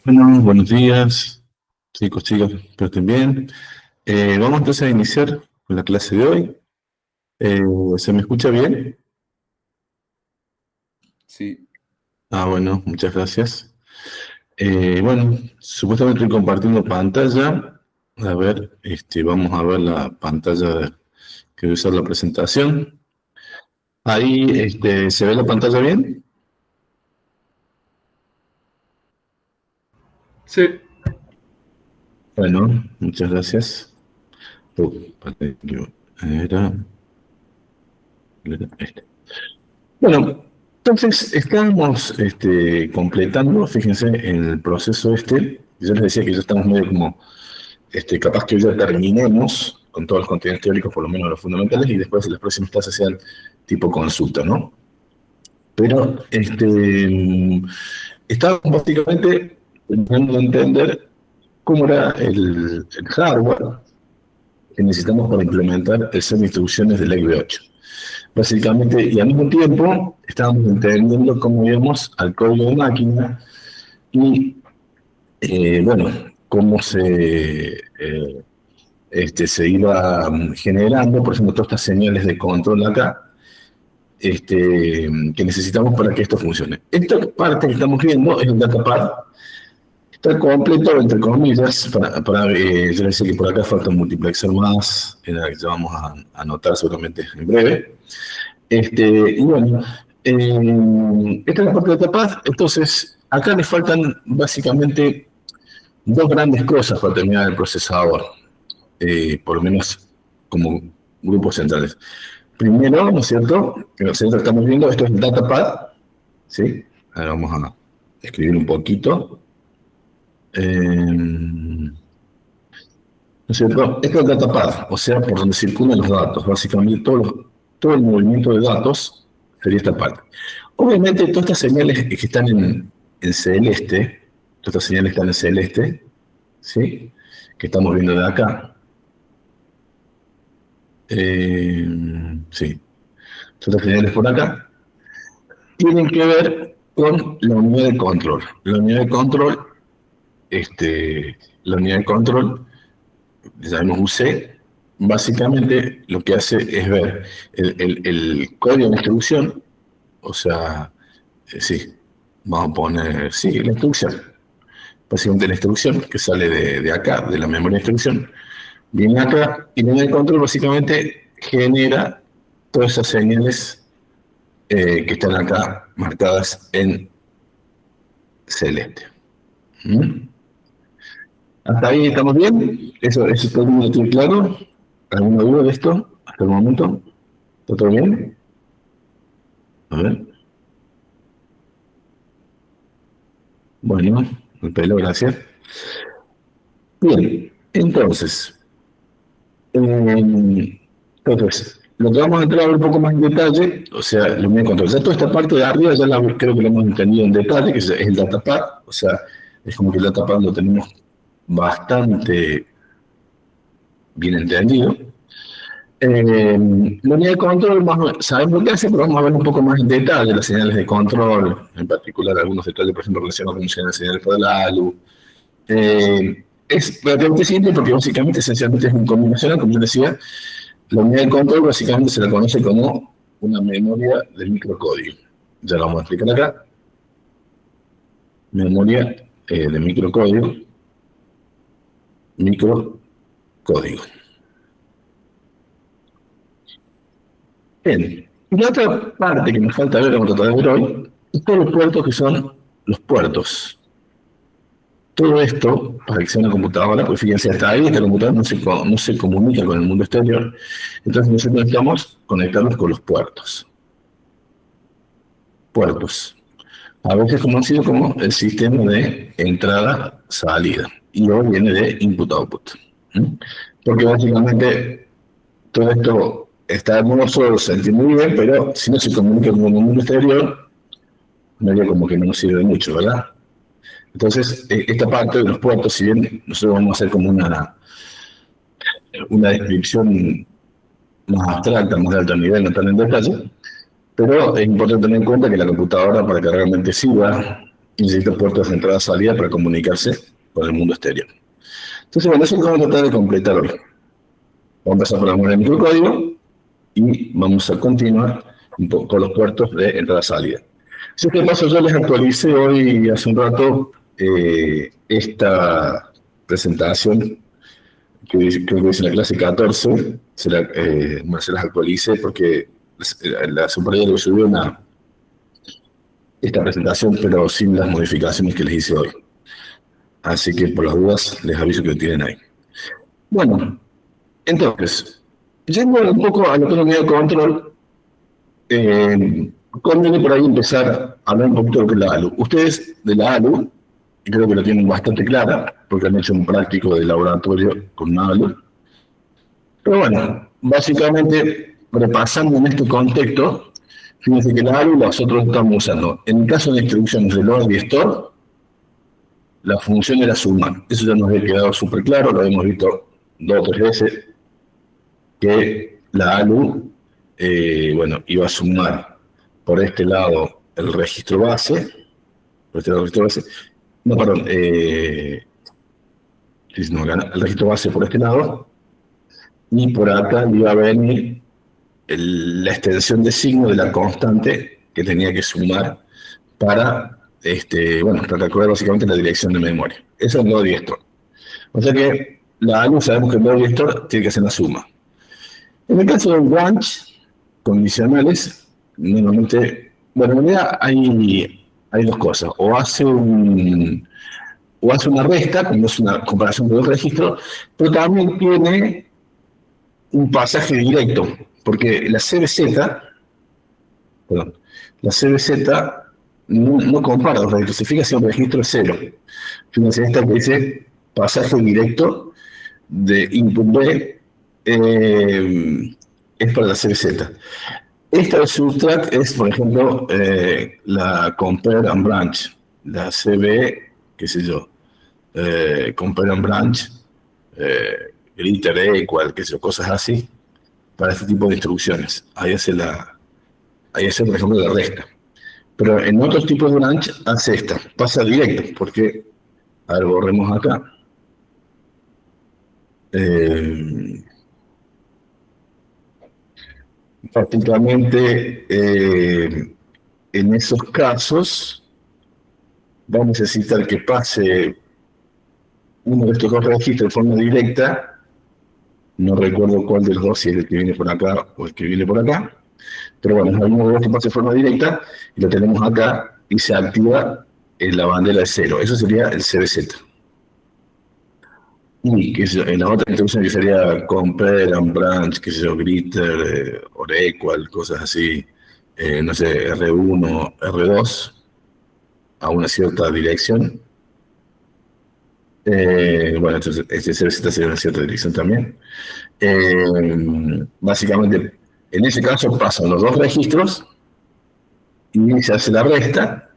Bueno, buenos días, chicos, chicas, espero estén bien. Vamos entonces a iniciar con la clase de hoy. Eh, ¿Se me escucha bien? Sí, Bueno, muchas gracias. Bueno, supuestamente estoy compartiendo pantalla. A ver, vamos a ver la pantalla que voy a usar la presentación. Ahí, ¿se ve la pantalla bien? sí. Bueno, muchas gracias. Era, era este. Bueno, entonces estamos completando, fíjense, en el proceso yo les decía que ya estamos medio como, capaz que hoy ya terminemos con todos los contenidos teóricos, por lo menos los fundamentales, y después en las próximas clases sean tipo consulta, ¿no? Pero estábamos básicamente tratando de entender cómo era el hardware que necesitamos para implementar el set de instrucciones del XB8. Básicamente, y al mismo tiempo estábamos entendiendo cómo íbamos al código de máquina y, bueno, cómo se iba generando, por ejemplo, todas estas señales de control acá, que necesitamos para que esto funcione. Esta parte que estamos viendo es el datapad. Está completo, entre comillas, yo les decía que por acá falta un multiplexer más, que ya vamos a anotar seguramente en breve. Y bueno, esta es la parte de capaz. Entonces, acá le faltan básicamente dos grandes cosas para terminar el procesador, por lo menos como grupos centrales. Primero, ¿no es cierto? Que nosotros estamos viendo, esto es el datapad, ¿sí? Ahora vamos a escribir un poquito. ¿No es cierto? Esto es el datapad, o sea, por donde circulan los datos. Básicamente, todo el movimiento de datos sería esta parte. Obviamente, todas estas señales que están en celeste, todas estas señales que están en celeste, ¿sí? Que estamos viendo de acá. Sí, todas estas señales por acá, tienen que ver con la unidad de control. La unidad de control, le llamamos UC, básicamente lo que hace es ver el código de instrucción, o sea, sí, vamos a poner, sí, la instrucción. Básicamente la instrucción que sale de acá, de la memoria de instrucción, viene acá y viene el control, básicamente genera todas esas señales que están acá marcadas en celeste. ¿Mm? ¿Hasta ahí estamos bien? Eso todo el mundo tiene claro. ¿Alguna duda de esto hasta el momento? ¿Está todo bien? A ver. Bueno, el pelo, gracias. Bien, entonces, lo que vamos a entrar a ver un poco más en detalle, o sea, lo mismo control. Ya toda esta parte de arriba creo que lo hemos entendido en detalle, que es el datapad, o sea, es como que el datapad lo tenemos bastante bien entendido. La unidad de control, sabemos lo que hace, pero vamos a ver un poco más en detalle las señales de control, en particular algunos detalles, por ejemplo, relacionados con las señales para la ALU. Es relativamente simple porque básicamente, esencialmente es un combinacional, como yo decía. La unidad de control básicamente se la conoce como una memoria de microcódigo. Ya lo vamos a explicar acá. Memoria de microcódigo. Microcódigo. Bien. Y la otra parte que nos falta ver, vamos a tratar de ver hoy, es todos los puertos que son los puertos. Todo esto, para que sea una computadora, pues fíjense, hasta ahí esta computadora no se comunica con el mundo exterior, entonces nosotros necesitamos conectarnos con los puertos. Puertos. A veces conocido como el sistema de entrada-salida, y hoy viene de input-output. Porque básicamente todo esto está hermoso, se entiende muy bien, pero si no se comunica con el mundo exterior, medio como que no nos sirve mucho, ¿verdad? Entonces, esta parte de los puertos, si bien nosotros vamos a hacer como una descripción más abstracta, más de alto nivel, no tan en detalle, pero es importante tener en cuenta que la computadora, para que realmente sirva, y necesita puertos de entrada-salida para comunicarse con el mundo exterior. Entonces, bueno, eso es lo que vamos a tratar de completar hoy. Vamos a empezar por el microcódigo y vamos a continuar un poco con los puertos de entrada-salida. Si este paso yo les actualicé hoy, hace un rato, esta presentación que creo que es en la clase 14, se las actualicé porque la superior le subió esta presentación, pero sin las modificaciones que les hice hoy. Así que por las dudas les aviso que lo tienen ahí. Bueno, entonces, yendo un poco a la autonomía de control, conviene por ahí empezar a hablar un poquito de lo que es la ALU. Ustedes de la ALU, creo que lo tienen bastante clara, porque han hecho un práctico de laboratorio con una ALU. Pero bueno, básicamente, repasando en este contexto, fíjense que la ALU nosotros estamos usando. En el caso de instrucciones de load y store, la función era sumar. Eso ya nos había quedado súper claro, lo hemos visto 2 o 3 veces, que la ALU, bueno, iba a sumar por este lado el registro base, el registro base por este lado, y por acá iba a venir la extensión de signo de la constante que tenía que sumar para, bueno, para calcular básicamente la dirección de memoria. Eso es el load y store. O sea que la ALU sabemos que el load y store tiene que ser la suma. En el caso del branch, condicionales, normalmente, bueno, en realidad hay 2 cosas. O hace una resta, cuando es una comparación de 2 registros, pero también tiene un pasaje directo, porque la CBZ no compara los registros, se fija si un registro es 0. Fíjense esta que dice pasaje directo de input B, es para la CBZ. Esta de subtract es, por ejemplo, la compare and branch, la CB, qué sé yo, compare and branch, greater equal, qué sé yo, cosas así, para este tipo de instrucciones. Ahí hace, por ejemplo, la resta. Pero en otros tipos de branch hace esta, pasa directo, porque, a ver, borremos acá. Prácticamente en esos casos va a necesitar que pase uno de estos 2 registros de forma directa. No recuerdo cuál de los 2, si es el que viene por acá o el que viene por acá, pero bueno, es uno de los que pase de forma directa y lo tenemos acá y se activa en la bandera de 0. Eso sería el CBZ. Y que en la otra instrucción que sería compare and branch, que sé yo, greater, or equal, cosas así, no sé, R1, R2, a una cierta dirección. Bueno, entonces este CBZ sería una cierta dirección también. Básicamente, en ese caso pasan los 2 registros y se hace la resta,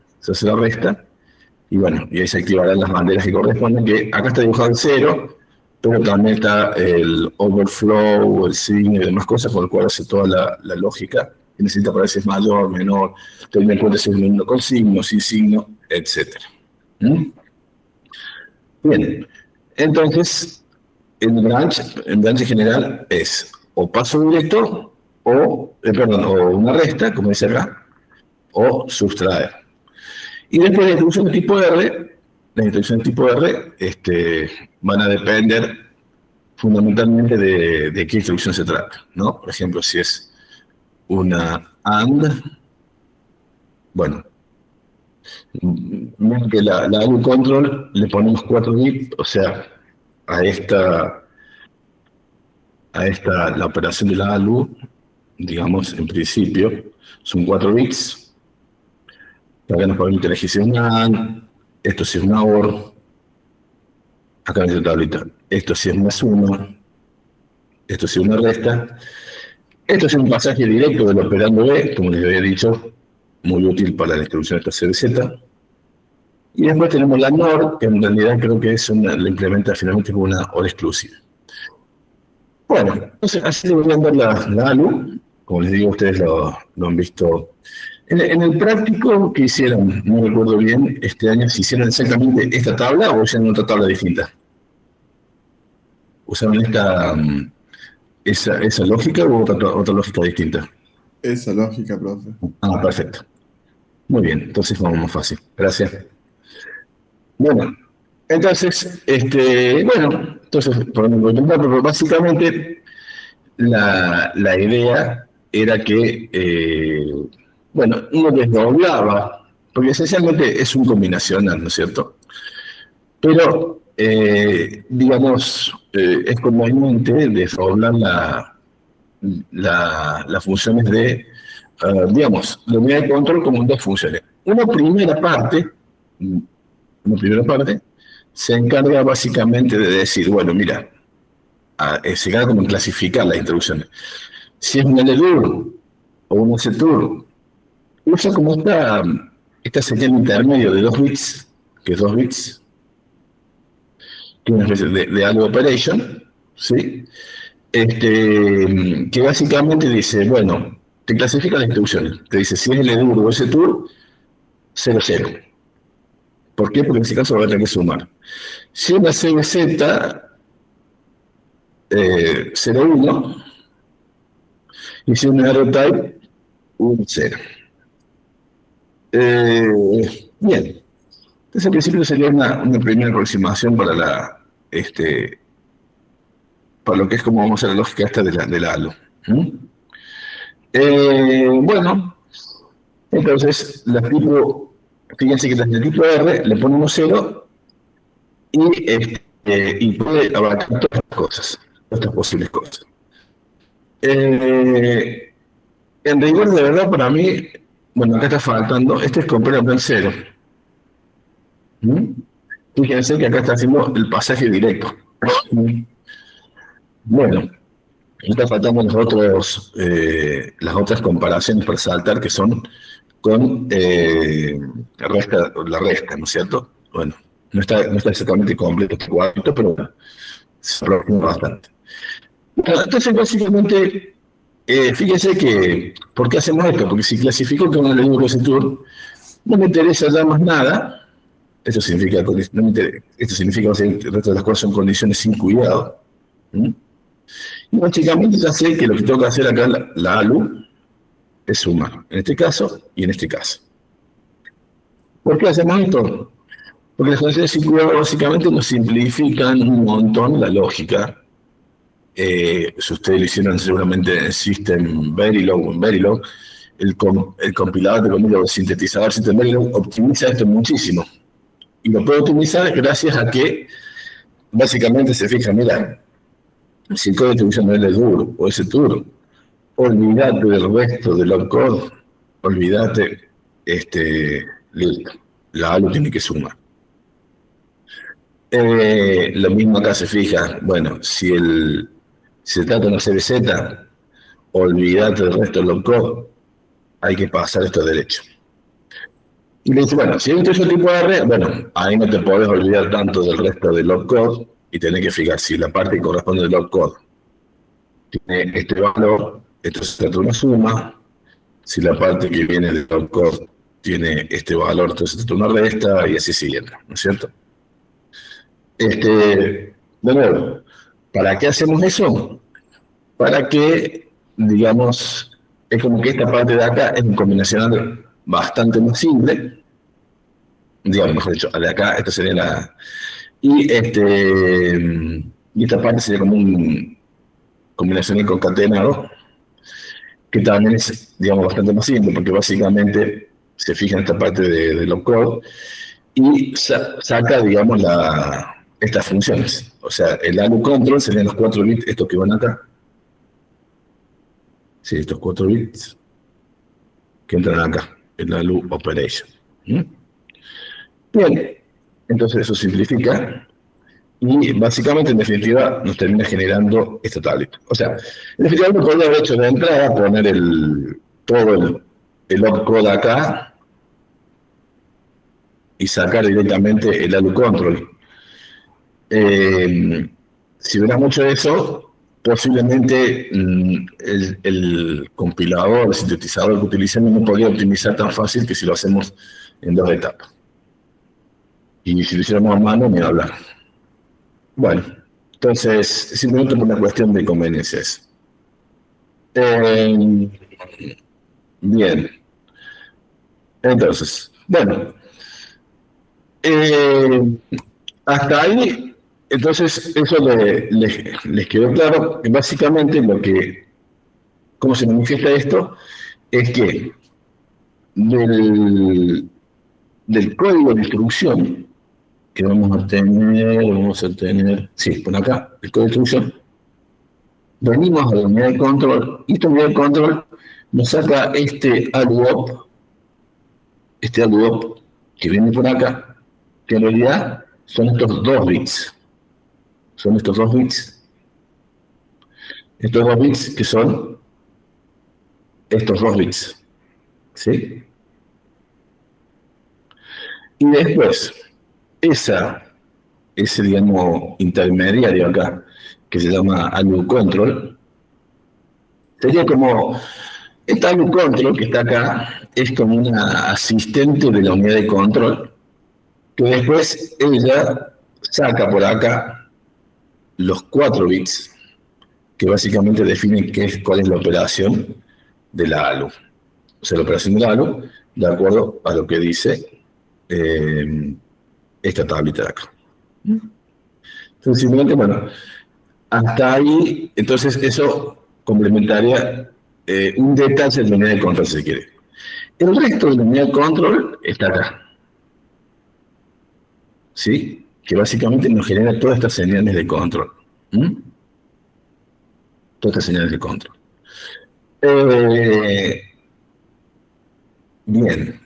y bueno, y ahí se activarán las banderas que corresponden, que acá está dibujado el 0, pero también está el overflow, el signo y demás cosas, con el cual hace toda la lógica, que necesita para si es mayor, menor, tener en cuenta si es un número con signo, sin signo, etc. Bien, entonces, el branch en general es o paso directo, o una resta, como dice acá, o sustraer. Y después la instrucción de tipo R, las instrucciones de tipo R van a depender fundamentalmente de qué instrucción se trata, ¿no? Por ejemplo, si es una AND, bueno, miren que la ALU control le ponemos 4 bits, o sea, la operación de la ALU, digamos, en principio, son 4 bits. Acá nos permite elegir si es una AND, esto si es una OR, acá en esta tablita, esto si es más 1, esto si es una resta, esto es un pasaje directo del operando B, como les había dicho, muy útil para la instrucción de esta CBZ. Y después tenemos la NOR, que en realidad creo que la implementa finalmente como una OR exclusiva. Bueno, entonces así se voy a andar la ALU. Como les digo, ustedes lo han visto En el práctico que hicieron, no recuerdo bien, este año, si hicieron exactamente esta tabla o hicieron otra tabla distinta. ¿Usaron esa lógica o otra lógica distinta? Esa lógica, profe. Ah, perfecto. Muy bien, entonces vamos más fácil. Gracias. Bueno, entonces, por intentar, pero básicamente la idea era que, uno desdoblaba, porque esencialmente es un combinacional, ¿no es cierto? Pero, es conveniente desdoblar las funciones de, la unidad de control como en dos funciones. Una primera parte se encarga básicamente de decir, bueno, mira, se encarga como en clasificar las instrucciones. Si es un LDUR o un STUR, usa como esta señal intermedio de 2 bits, que es 2 bits, que es una especie de algo operation, ¿sí? Que básicamente dice, bueno, te clasifica las instrucciones. Te dice si es LDUR o STUR, 0, 0. ¿Por qué? Porque en ese caso va a tener que sumar. Si es una CBZ, 0, 1, y si es una AeroType, 1, 0. Bien. Entonces, al principio sería una primera aproximación para para lo que es como vamos a la lógica esta de la ALU. Bueno, entonces, fíjense que las de tipo R le ponemos 0 y puede abarcar todas las cosas, todas las posibles cosas. En rigor, de verdad, para mí, bueno, acá está faltando, es completamente en 0. Fíjense que acá está haciendo el pasaje directo. Bueno, está faltando las otras comparaciones para saltar que son con la resta, ¿no es cierto? Bueno, no está exactamente completo este cuadrito, pero bueno, se aproxima bastante. Bueno, entonces, básicamente, fíjense que, ¿por qué hacemos esto? Porque si clasifico que uno le digo que tour, no me interesa ya más nada. Esto significa que el resto de las cosas son condiciones sin cuidado. Y básicamente ya sé que lo que tengo que hacer acá, la ALU, es sumar, en este caso y en este caso. ¿Por qué hacemos esto? Porque las condiciones sin cuidado básicamente nos simplifican un montón la lógica. Si ustedes lo hicieron seguramente en System Verilog o en Verilog, el compilador de sintetizador System Verilog optimiza esto muchísimo. Y lo puede optimizar gracias a que básicamente se fija, mira, si el código de distribución no es LDUR o STUR, olvídate del resto del opcode, olvídate, listo, la ALU tiene que sumar. Lo mismo acá se fija, bueno, si se trata de una CBZ, olvídate del resto del opcode, hay que pasar esto derecho. Y le dice, bueno, si hay un tipo de R, bueno, ahí no te podés olvidar tanto del resto del opcode y tenés que fijar si la parte que corresponde al opcode tiene este valor, esto se trata de una suma. Si la parte que viene del opcode tiene este valor, entonces se trata de una resta y así siguiendo, ¿no es cierto? De nuevo, ¿para qué hacemos eso? Para que, digamos, es como que esta parte de acá es un combinacional bastante más simple. Digamos, mejor dicho, de acá, esta sería la... Y esta parte sería como un combinacional concatenado, que también es, digamos, bastante más simple, porque básicamente se fija en esta parte del opcode y saca, digamos, estas funciones. O sea, el ALU control serían los 4 bits, estos que van acá. Sí, estos 4 bits que entran acá, el ALU operation. Bien, entonces eso simplifica y básicamente, en definitiva, nos termina generando esta tablita. O sea, en definitiva, uno podría haber hecho de entrada, poner todo el opcode acá y sacar directamente el ALU control. Si hubiéramos hecho eso, posiblemente el compilador, el sintetizador que utilicemos no podría optimizar tan fácil que si lo hacemos en 2 etapas. Y si lo hiciéramos a mano, ni hablar. Bueno, entonces, simplemente por una cuestión de conveniencias. Bien, entonces, bueno, eh, hasta ahí, entonces, eso les quedó claro. Que básicamente, cómo se manifiesta esto, es que del código de instrucción que vamos a tener, sí, por acá, el código de instrucción, venimos a la unidad de control, y esta unidad de control nos saca este ALUOP que viene por acá, que en realidad son estos 2 bits. Son estos 2 bits. Estos 2 bits que son estos 2 bits. ¿Sí? Y después, ese, digamos, intermediario acá, que se llama ALU control, sería como, esta ALU control que está acá, es como una asistente de la unidad de control, que después ella saca por acá los 4 bits, que básicamente definen cuál es la operación de la ALU. O sea, la operación de la ALU, de acuerdo a lo que dice esta tablita de acá. Entonces, simplemente, bueno, hasta ahí, entonces eso complementaría un detalle de la unidad de control, si se quiere. El resto de la unidad de control está acá. ¿Sí? Que básicamente nos genera todas estas señales de control. Todas estas señales de control. Bien.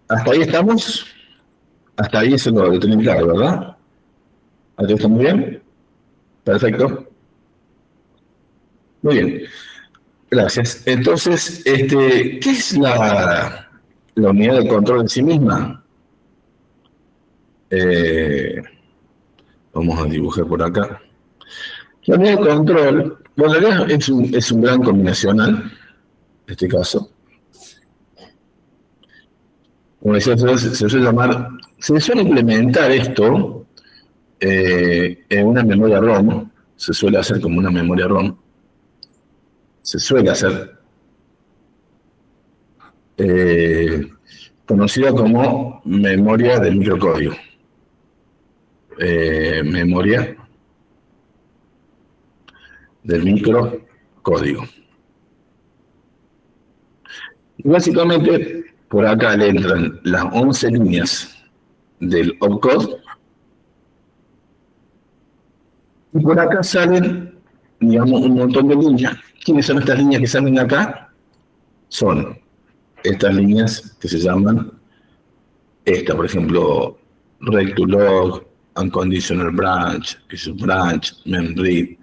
¿Hasta ahí estamos? Hasta ahí eso lo tienen claro, ¿verdad? ¿Hasta ahí está muy bien? Perfecto. Muy bien. Gracias. Entonces, ¿qué es la unidad de control en sí misma? Vamos a dibujar por acá. La unidad de control, bueno, en realidad es un gran combinacional, en este caso. Como decía, se suele implementar esto en una memoria ROM, se suele hacer como una memoria ROM, se suele hacer conocida como memoria del microcódigo. Memoria del microcódigo. Y básicamente, por acá le entran las 11 líneas del opcode, y por acá salen, digamos, un montón de líneas. ¿Quiénes son estas líneas que salen acá? Son estas líneas que se llaman, por ejemplo, read to log, unconditional branch, que es un branch, memread,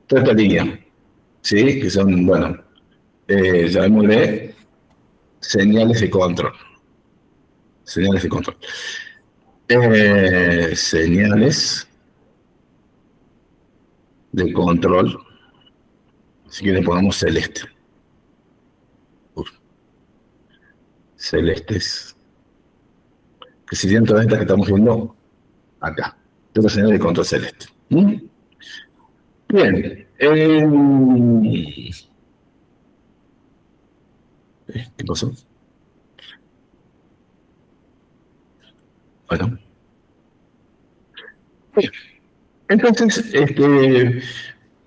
toda esta línea, ¿sí? Que son, bueno, llamémosle señales de control. Señales de control. Señales de control, si quieren ponemos celeste. Celestes, que serían todas estas que estamos viendo acá. Tengo señales de control celeste. Bien. ¿Qué pasó? Bueno. Bien. Entonces,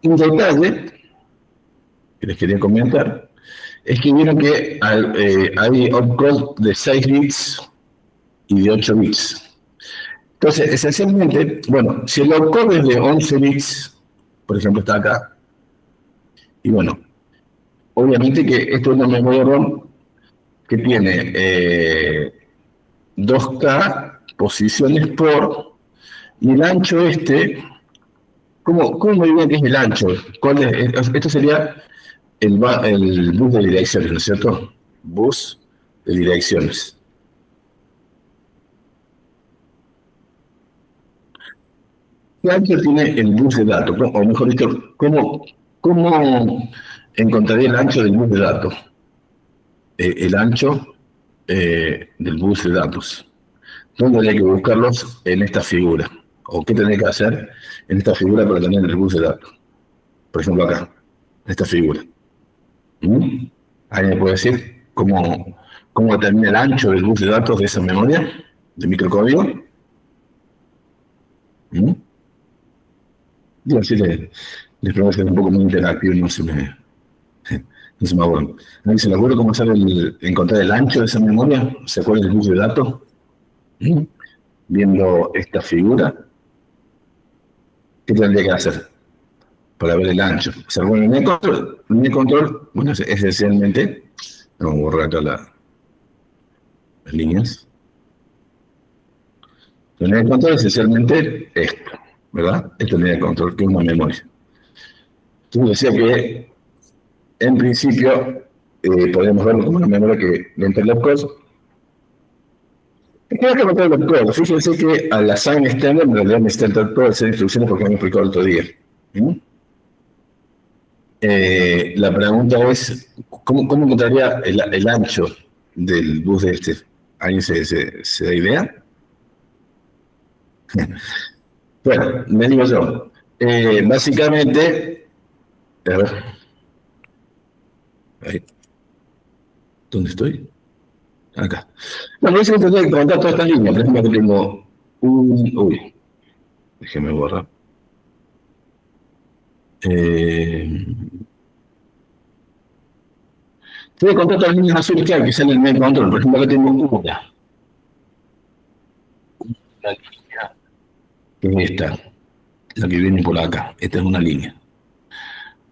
un detalle que les quería comentar es que vieron que hay opcode de 6 bits y de 8 bits. Entonces, esencialmente, bueno, si el opcode es de 11 bits, por ejemplo, está acá, y bueno, obviamente que esto es una memoria ROM que tiene 2K posiciones por, y el ancho ¿cómo me diría que es el ancho? Esto sería el bus de direcciones, ¿no es cierto? Bus de direcciones. ¿Qué ancho tiene el bus de datos? O mejor dicho, ¿Cómo encontraría el ancho del bus de datos? El ancho del bus de datos. ¿Dónde habría que buscarlos? En esta figura. ¿O qué tendría que hacer en esta figura para tener el bus de datos? Por ejemplo, acá, en esta figura. ¿Mm? ¿Alguien me puede decir cómo determina el ancho del bus de datos de esa memoria, de microcódigo? ¿Mm? Digo, así les propongo que sea un poco muy interactivo y no se me aburre. ¿Alguien se le ocurre cómo hacer encontrar el ancho de esa memoria? ¿Se acuerdan del bus de datos? ¿Mm? Viendo esta figura, ¿qué tendría que hacer para ver el ancho? O sea, bueno, en el control, bueno, es esencialmente, vamos a borrar acá las líneas. La unidad de control es esencialmente esto, ¿verdad? Esta es la unidad de control, que es una memoria. Entonces decía que, en principio, podemos verlo como una memoria que dentro de los cosas. ¿Qué es que meter los códigos? Fíjense que al assign extender en realidad necesita entrar todas esas instrucciones porque me explicó el otro día. ¿Mm? La pregunta es, ¿cómo encontraría el ancho del bus de este? ¿Alguien se da idea? Bueno, me digo yo. Básicamente, a ver, ahí, ¿dónde estoy? Acá. Bueno, eso tendría que contar todas estas líneas. Por ejemplo, aquí tengo uy, déjeme borrar. Voy a contar todas las líneas azules que salen en el medio control. Por ejemplo, acá tengo una línea, que es esta, la que viene por acá. Esta es una línea.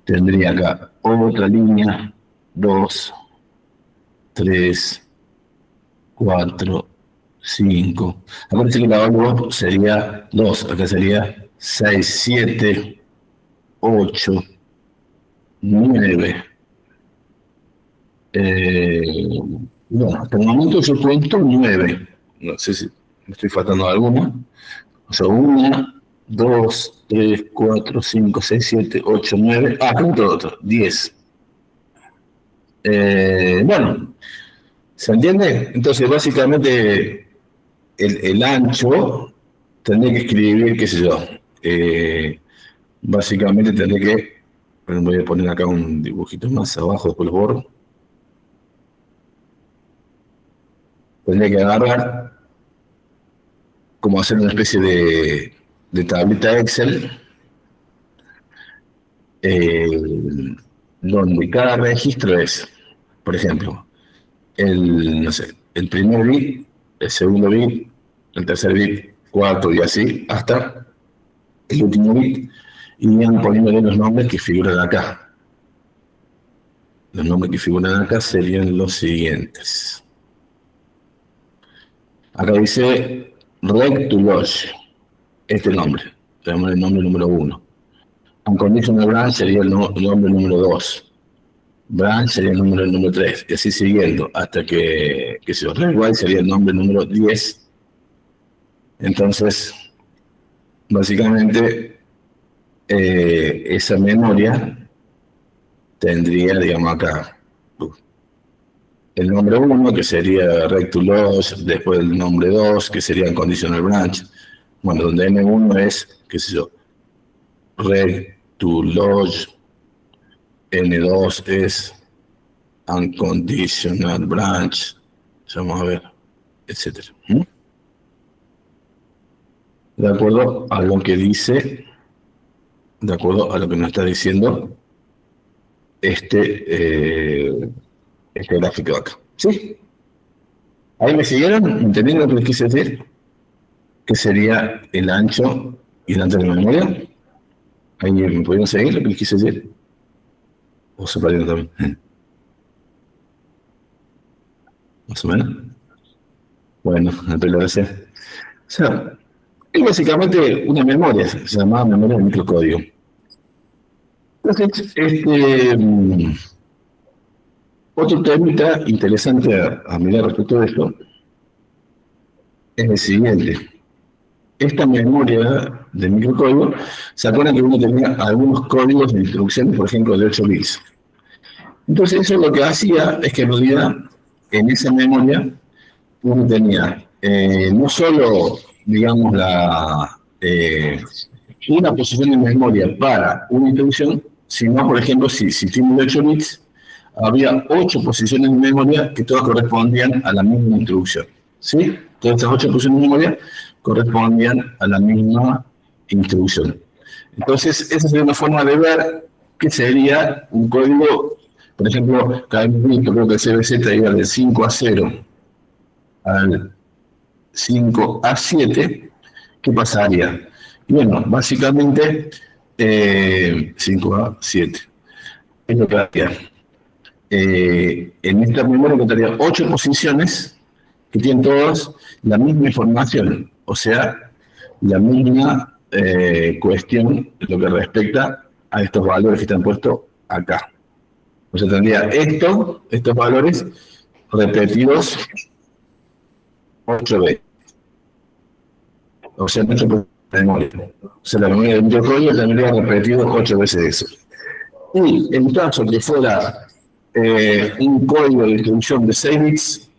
Tendría acá otra línea, 2, 3, 4, 5. Acuérdense que la valor sería 2, acá sería 6, 7, 8, 9. Bueno, hasta el momento yo cuento 9. No sé si me estoy faltando alguna. O sea, 1, 2, 3, 4, 5, 6, 7, 8, 9. Ah, cuento otro, 10. Bueno, ¿se entiende? Entonces, básicamente, el ancho tendría que escribir, qué sé yo. Básicamente tendría que. Bueno, voy a poner acá un dibujito más abajo, después lo borro. Tendría que agarrar, como hacer una especie de tablita Excel, donde cada registro es, por ejemplo, no sé, el primer bit, el segundo bit, el tercer bit, cuarto y así, hasta el último bit, y van poniéndole los nombres que figuran acá. Los nombres que figuran acá serían los siguientes. Acá dice Reg to Lodge, este nombre, tenemos el nombre número 1. Unconditional branch sería el nombre número 2. Branch sería el número 3, y así siguiendo, hasta que se Red sería el nombre número 10. Entonces, básicamente, esa memoria tendría, digamos acá, el nombre 1, que sería Reg to Lodge, después el nombre 2, que sería Unconditional branch. Bueno, donde N1 es, qué sé yo, Reg to Lodge, N2 es Unconditional branch, vamos a ver, etcétera. De acuerdo a lo que dice, de acuerdo a lo que nos está diciendo este gráfico de acá. ¿Sí? ¿Ahí me siguieron? ¿Entendieron lo que les quise decir? ¿Qué sería el ancho y el ancho de la memoria? ¿Ahí me pudieron seguir lo que les quise decir? ¿O se perdieron también? ¿Más o menos? Bueno, gracias. O sea, es básicamente una memoria, se llama memoria de microcódigo. Entonces, otro temita interesante a mirar respecto de esto es el siguiente. esta memoria de microcódigo, se acuerdan que uno tenía algunos códigos de instrucciones, por ejemplo, de 8 bits. Entonces, eso lo que hacía es que en realidad, en esa memoria, uno tenía no solo, digamos, una posición de memoria para una instrucción, sino, por ejemplo, si tiene 8 bits, había 8 posiciones de memoria que todas correspondían a la misma instrucción. ¿Sí? Todas estas 8 posiciones de memoria correspondían a la misma instrucción. Entonces, esa sería una forma de ver qué sería un código, por ejemplo, cada bit, creo que el CBZ iba del 5 a 0 al 5 a 7, ¿qué pasaría? Bueno, básicamente 5 a 7 es lo que haría. En esta memoria encontraría 8 posiciones que tienen todas la misma información, o sea, la misma cuestión lo que respecta a estos valores que están puestos acá. O sea, tendría estos valores repetidos 8 veces. O sea, 8 de memoria. O sea, la memoria del microcódigo tendría repetido 8 veces eso. Y en caso que fuera un código de instrucción de 6 bits,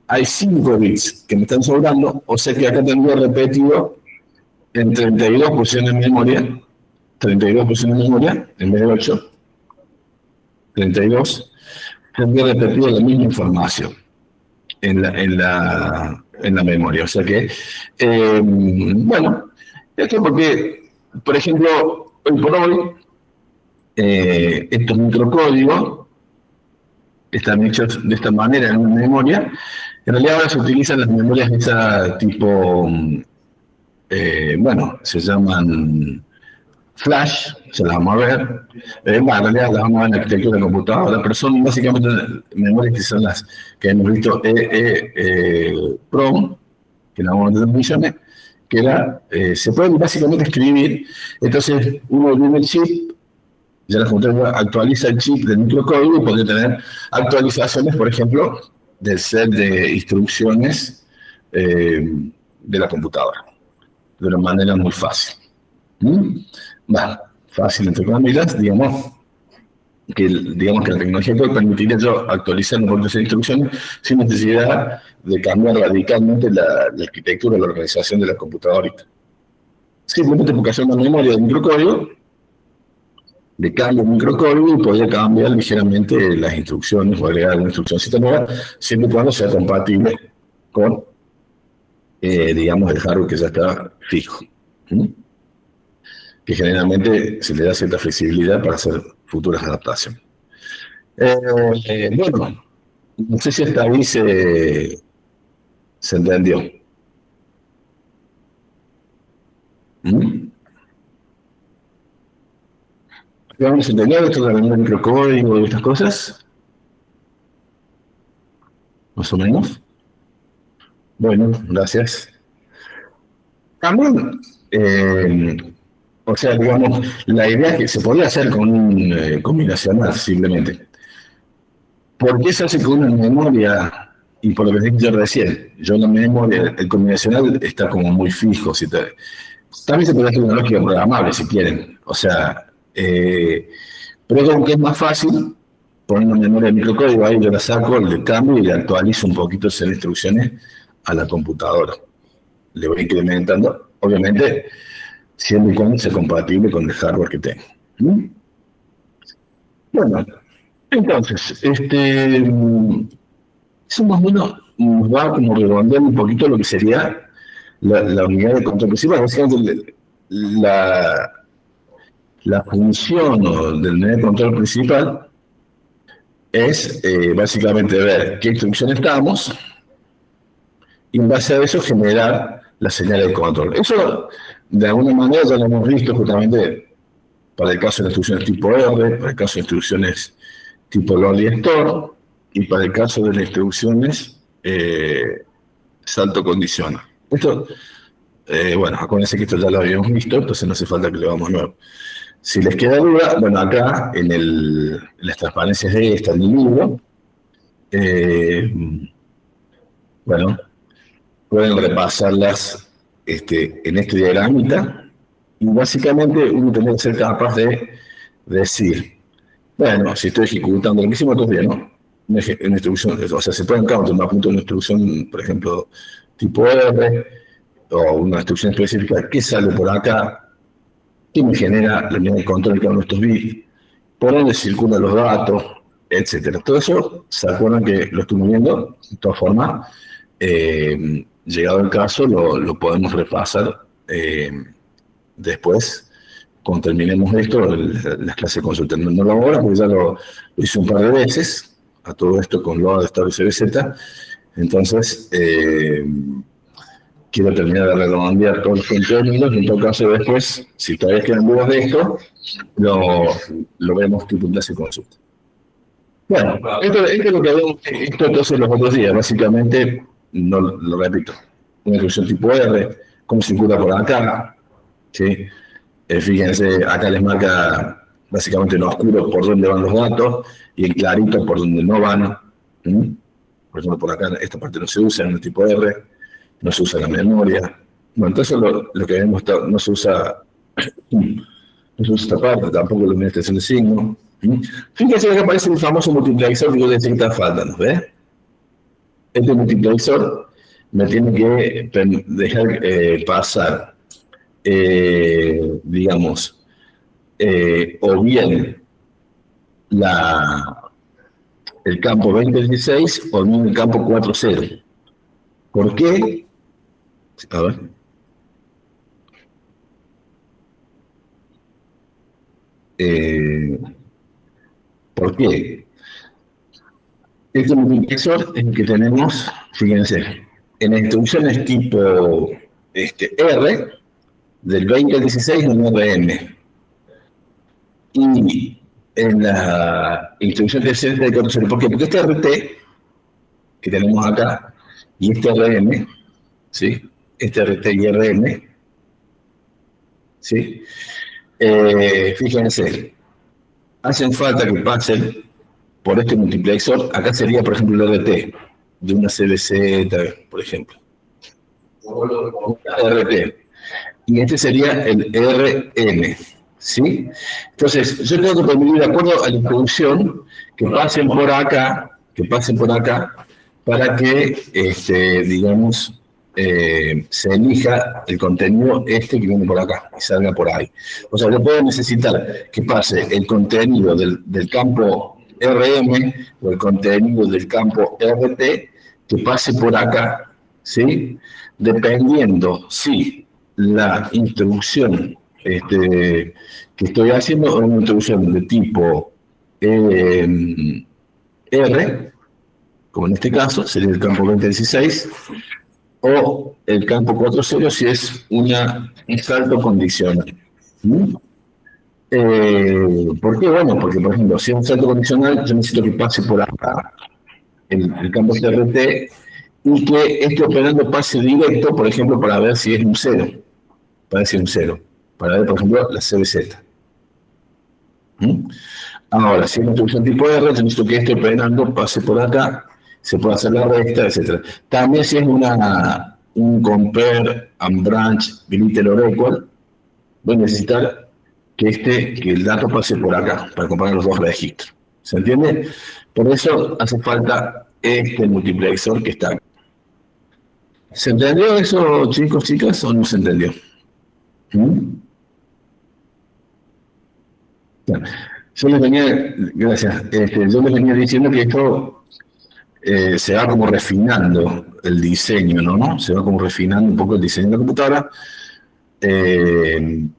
hay 5 bits que me están sobrando, o sea que acá tendría repetido en 32 posiciones de memoria, 32 posiciones de memoria, en vez de 8, 32, tendría repetido la misma información en la memoria. O sea que, bueno, esto porque, por ejemplo, hoy por hoy, estos microcódigos están hechos de esta manera en una memoria. En realidad ahora se utilizan las memorias de esa tipo, bueno, se llaman flash, se las vamos a ver. Bueno, en realidad las vamos a ver en la arquitectura de la computadora, pero son básicamente memorias que son las que hemos visto PROM, que la vamos a ver en misiones, que se pueden básicamente escribir. Entonces uno viene el chip, ya la computadora actualiza el chip del microcódigo y podría tener actualizaciones, por ejemplo, del set de instrucciones de la computadora, de una manera muy fácil. Bueno, fácil entre comillas, digamos que la tecnología puede permitir yo actualizar un montón de instrucciones sin necesidad de cambiar radicalmente la arquitectura, la organización de la computadora. Simplemente porque hacer una memoria de microcódigo, le cambio el microcódigo y podría cambiar ligeramente las instrucciones o agregar alguna instruccióncita nueva, siempre y cuando sea compatible con, digamos, el hardware que ya está fijo. Que generalmente se le da cierta flexibilidad para hacer futuras adaptaciones. Bueno, no sé si hasta ahí se entendió. ¿Vamos a entender esto del microcódigo y estas cosas? Más o menos. Bueno, gracias. También, o sea, digamos, la idea es que se podría hacer con un combinacional, simplemente. ¿Por qué se hace con una memoria? Y por lo que dije yo recién, la memoria, el combinacional está como muy fijo. También se puede hacer una lógica programable, si quieren. O sea, pero como que es más fácil poner una memoria de microcódigo, ahí yo la saco, le cambio y le actualizo un poquito esas instrucciones a la computadora. Le voy incrementando, obviamente, siempre y cuando sea compatible con el hardware que tengo. Bueno, entonces, eso más o menos nos va como redondeando un poquito lo que sería la unidad de control principal. Básicamente, la función del unidad de control principal es básicamente ver qué instrucciones damos y en base a eso generar la señal de control. Eso, de alguna manera, ya lo hemos visto justamente para el caso de instrucciones tipo R, para el caso de instrucciones tipo Lonely Store y para el caso de las instrucciones salto condicional. Esto, bueno, acuérdense que esto ya lo habíamos visto, entonces no hace falta que lo hagamos nuevo. Si les queda duda, bueno, acá en las transparencias de esta en el libro, bueno, pueden repasarlas en este diagramita, y básicamente uno tendría que ser capaz de decir, bueno, si estoy ejecutando lo que hicimos otros días, ¿no? Una instrucción, o sea, se puede encontrar un punto de una instrucción, por ejemplo, tipo R, o una instrucción específica, ¿qué sale por acá? ¿Qué me genera la unidad de control de cada uno de estos bits? ¿Por dónde circulan los datos? Etcétera. Todo eso, ¿se acuerdan que lo estuvimos viendo? De todas formas, llegado el caso, lo podemos repasar después, cuando terminemos esto, las clases de consulta. No lo hago ahora porque ya lo hice un par de veces, a todo esto con LOA de estado y CBZ. Entonces, quiero terminar de redondear todos los contenidos, y en todo caso después, si todavía quedan dudas de esto, lo vemos tipo en clase de consulta. Bueno, esto es lo que vemos entonces los otros días, básicamente, no lo repito, una instrucción tipo R, cómo circula por acá, ¿sí? Fíjense, acá les marca básicamente en oscuro por dónde van los datos y en clarito por dónde no van. Por ejemplo, por acá esta parte no se usa en el tipo R, no se usa la memoria. Bueno, entonces lo que vemos no se usa esta parte, tampoco la administración de signo. Fíjense que aparece el famoso multiplexor que yo les decía que está faltando, ¿ves? Este multiplexor me tiene que dejar pasar, digamos, o bien el campo 2016 o bien el campo 4.0. ¿Por qué? A ver. ¿Por qué? Este multiplexor es el que tenemos, fíjense, en las instrucciones tipo R, del 20 al 16 no RM. Y en la instrucción de centro de 4.0, ¿por qué? Porque este RT que tenemos acá y este RM, ¿sí? Este RT y RM, ¿sí? Fíjense, hacen falta que pasen por este multiplexor. Acá sería, por ejemplo, el RT de una CBZ, por ejemplo. RT. Y este sería el RM, ¿sí? Entonces, yo tengo que permitir, de acuerdo a la introducción, que pasen por acá, para que, digamos, se elija el contenido que viene por acá y salga por ahí. O sea, yo puedo necesitar que pase el contenido del campo RM o el contenido del campo RT que pase por acá, ¿sí? Dependiendo si la instrucción que estoy haciendo es una instrucción de tipo R, como en este caso, sería el campo 2016, o el campo 4.0 si es un salto condicional. ¿Por qué? Bueno, porque, por ejemplo, si es un salto condicional, yo necesito que pase por acá el campo CRT y que este operando pase directo, por ejemplo, para ver si es un 0. Para ver si es un 0. Para ver, por ejemplo, la CBZ. Ahora, si es una instrucción tipo R, yo necesito que este operando pase por acá, se puede hacer la recta, etc. También si es un compare and branch greater or equal, voy a necesitar que el dato pase por acá, para comparar los dos registros. ¿Se entiende? Por eso hace falta este multiplexor que está acá. ¿Se entendió eso, chicos, chicas, o no se entendió? Bueno, yo les venía, gracias, yo les venía diciendo que esto se va como refinando el diseño, ¿no? Se va como refinando un poco el diseño de la computadora.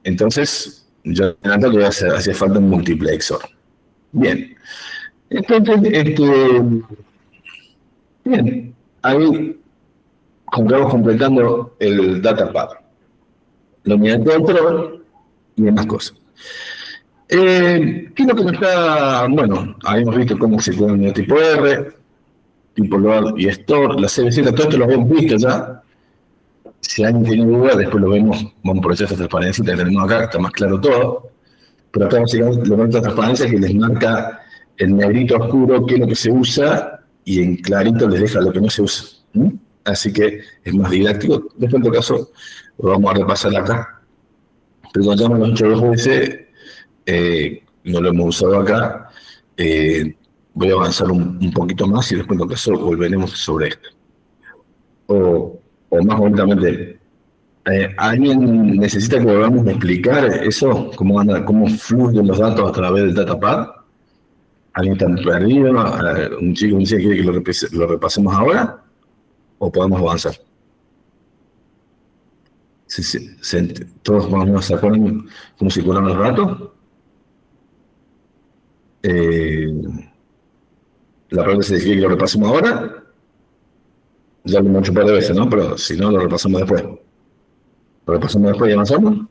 Entonces, yo adelanto que hace falta un multiplexor. Bien. Entonces, bien, ahí vamos completando el data path, la unidad de control y demás cosas. ¿Qué es lo que nos está? Bueno, habíamos visto cómo se puede unidad tipo R, tipo load y store, la CBZ, todo esto lo habíamos visto ya. Si alguien tiene duda, después lo vemos con un proceso de transparencia que tenemos acá, está más claro todo. Pero acá básicamente lo vemos de transparencia que les marca en negrito oscuro qué es lo que se usa y en clarito les deja lo que no se usa. así que es más didáctico. Después, en todo caso, lo vamos a repasar acá. Pero cuando ya me lo he hecho 2 veces, no lo hemos usado acá, voy a avanzar un poquito más y después, en todo caso, volveremos sobre esto. O más concretamente, ¿alguien necesita que volvamos a explicar eso? ¿Cómo fluyen los datos a través del datapad? ¿Alguien está perdido? ¿Un chico me dice que quiere que lo repasemos ahora? ¿O podemos avanzar? ¿Todos más o menos se acuerdan cómo circulan los datos? La pregunta es si quiere que lo repasemos ahora. Ya lo hemos hecho un par de veces, ¿no? Pero si no, lo repasamos después. ¿Lo repasamos después y avanzamos?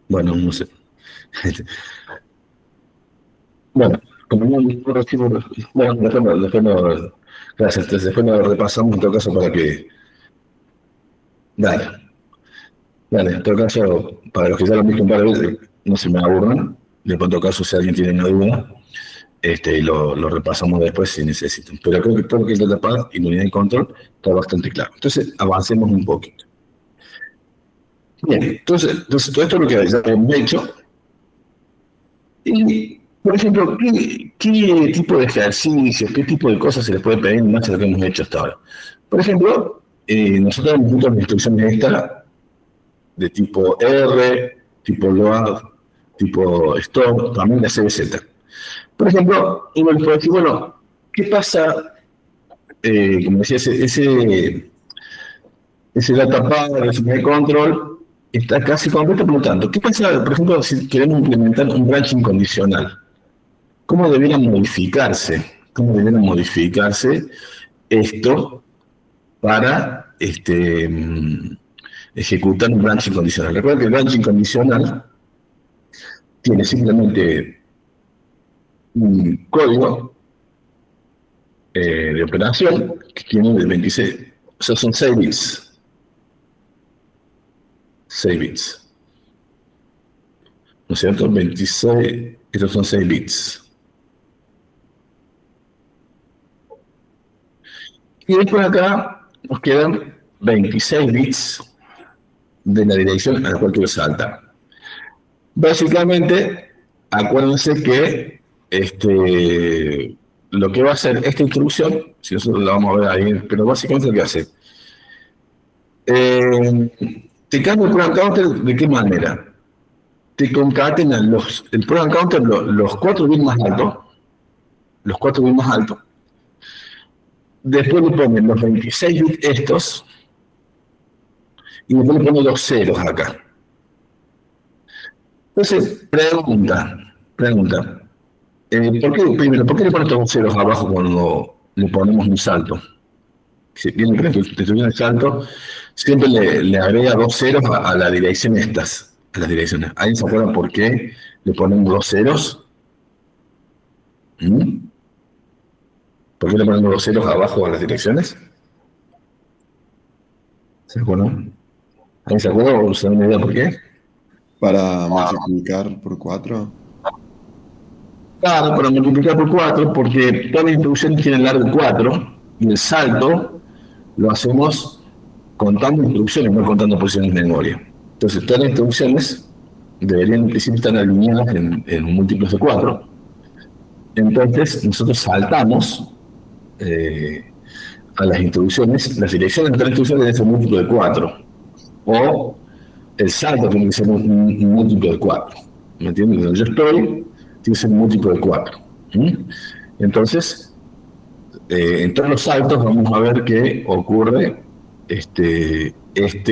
Bueno, no sé. Bueno, como no recibo... Bueno, gracias. Entonces, después lo repasamos en todo caso para que... Dale, en todo caso, para los que ya lo han visto un par de veces, no se me aburran. Después, en todo caso, si alguien tiene una duda, lo repasamos después si necesitan. Pero creo que todo lo que es datapad y unidad de control está bastante claro. Entonces, avancemos un poquito. Bien, entonces todo esto es lo que ya hemos hecho. Y, por ejemplo, ¿qué tipo de ejercicios, qué tipo de cosas se les puede pedir más de lo que hemos hecho hasta ahora? Por ejemplo, nosotros hemos visto las instrucciones extra de tipo R, tipo load, tipo stop, también la CBZ. Por ejemplo, uno les puede decir, bueno, ¿qué pasa? Como decía, ese datapad, el control, está casi completo, por lo tanto, ¿qué pasa, por ejemplo, si queremos implementar un branching condicional? ¿Cómo debiera modificarse? ¿Cómo debiera modificarse esto para ejecutar un branching condicional? Recuerda que el branching condicional tiene simplemente un código de operación que tiene de 26, o sea, son 6 bits. 6 bits. ¿No es cierto? 26, estos son 6 bits. Y después acá nos quedan 26 bits de la dirección a la cual quiero saltar. Básicamente, acuérdense que lo que va a hacer esta instrucción, si nosotros la vamos a ver ahí, pero básicamente lo que hace, te cambia el program counter. ¿De qué manera? Te concatenan el program counter, los 4 bits más altos, después le ponen los 26 bits estos, y después le ponen los ceros acá. Entonces, pregunta, ¿por qué le ponen estos ceros abajo cuando le ponemos un salto? Si bien creen que estuviera el salto, siempre le agrega 2 ceros a las direcciones estas, a las direcciones. ¿Alguien se acuerda por qué le ponemos 2 ceros? ¿Por qué le ponemos 2 ceros abajo a las direcciones? ¿Se acuerdan? ¿Alguien se acuerda o se da una idea por qué? Para multiplicar por 4. Claro, para multiplicar por 4, porque toda la instrucción tiene el largo 4 y el salto lo hacemos contando instrucciones, no contando posiciones de memoria. Entonces, todas las instrucciones deberían estar alineadas en múltiplos de 4. Entonces, nosotros saltamos a las instrucciones, las direcciones de las instrucciones deben ser múltiplo de 4. O el salto tiene que ser un múltiplo de 4. ¿Me entiendes? Donde yo estoy, tiene que ser un múltiplo de 4. Entonces, en todos los saltos vamos a ver que ocurre que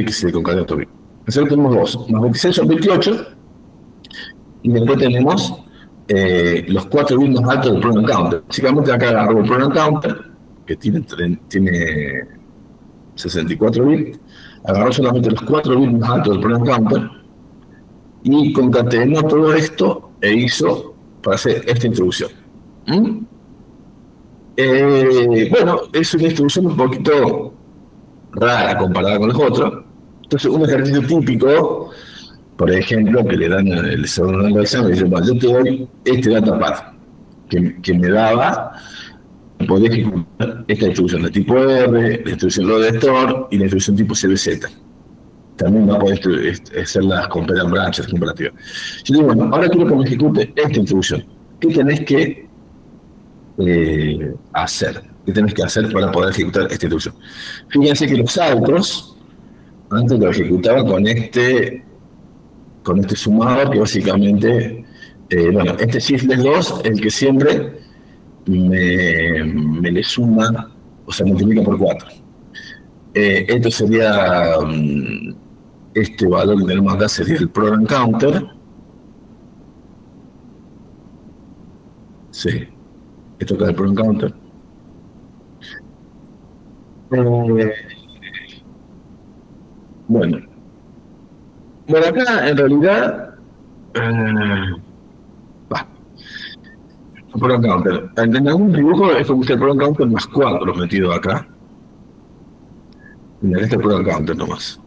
se concadena todo bien. Nosotros tenemos 2. Más 26 son 28. Y después tenemos los 4 bits más altos del program counter. Básicamente acá agarro el program counter, que tiene 64 bits. Agarró solamente los 4 bits más altos del program counter y concatenó todo esto e hizo para hacer esta introducción. Bueno, es una instrucción un poquito rara comparada con los otros. Entonces, un ejercicio típico, por ejemplo, que le dan el segundo examen, dice, bueno, yo te doy este datapad que me daba podría ejecutar esta instrucción de tipo R, la instrucción load store y la instrucción tipo CBZ. También va a poder hacer las compare branches comparativas. Yo digo, bueno, ahora quiero que me ejecute esta instrucción. ¿Qué tenés que hacer? ¿Qué tenés que hacer para poder ejecutar esta instrucción? Fíjense que los saltos, antes lo ejecutaba con este sumador que básicamente, bueno, este shiftless 2, el que siempre me le suma, o sea, multiplica por 4. Esto sería, este valor que tenemos acá sería el program counter. Sí, esto acá es el program counter. Bueno, acá en realidad, el program counter. En algún dibujo es como que el program counter más 4 metido acá. Mira, este es el program counter nomás.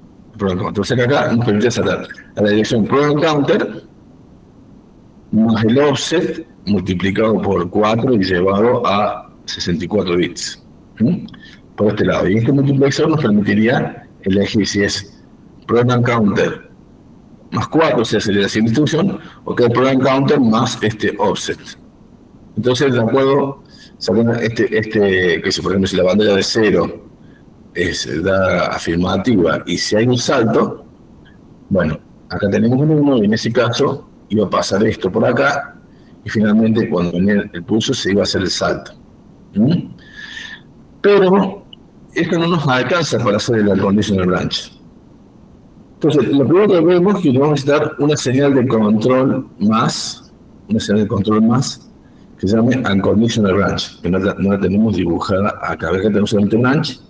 O sea que acá nos permite saltar a la dirección program counter más el offset multiplicado por 4 y llevado a 64 bits. Por este lado. Y este multiplexor nos permitiría elegir si es program counter más 4, se acelera sin instrucción, o que el program counter más este offset. Entonces, de acuerdo, sacando que si por ejemplo si la bandera de 0 da afirmativa y si hay un salto, bueno, acá tenemos un 1 y en ese caso iba a pasar esto por acá y finalmente cuando venía el pulso se iba a hacer el salto. Pero esto no nos alcanza para hacer el unconditional branch. Entonces, lo primero que vemos es que vamos a necesitar una señal de control más, que se llame unconditional branch, que no la tenemos dibujada acá. Acá tenemos el branch.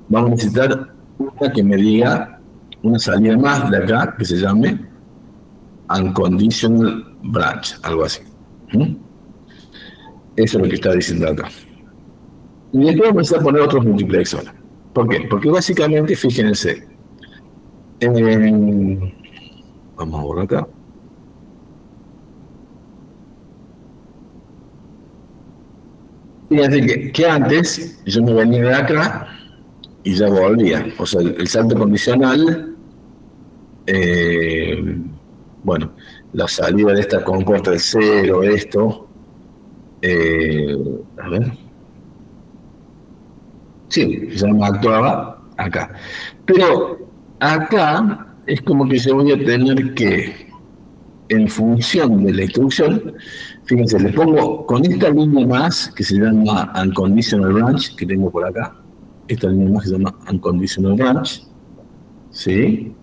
Vamos a necesitar una que me diga una salida más de acá que se llame unconditional branch, algo así. Eso es lo que está diciendo acá. Y después vamos a poner otros multiplexores. ¿Por qué? Porque básicamente, fíjense, vamos a borrar acá. Fíjense que antes yo me venía de acá y ya volvía. O sea, el salto condicional, bueno, la salida de esta compuerta de 0, esto, a ver. Sí, ya me actuaba acá. Pero acá es como que yo voy a tener que, en función de la instrucción, fíjense, le pongo con esta línea más, que se llama unconditional branch, que tengo por acá, esta línea más que se llama unconditional branch, ¿sí?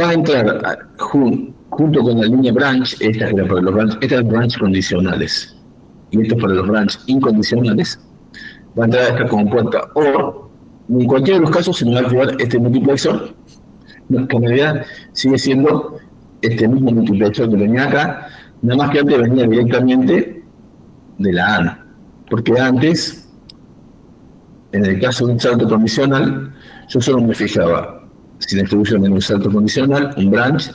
Va a entrar junto con la línea branch, esta es para los branch condicionales, y esto es para los branch incondicionales, va a entrar esta compuerta OR, y en cualquiera de los casos se me va a activar este multiplexor, que en realidad sigue siendo este mismo multiplexor que venía acá, nada más que antes venía directamente de la AND, porque antes, en el caso de un salto condicional, yo solo me fijaba si la instrucción era un salto condicional, un branch,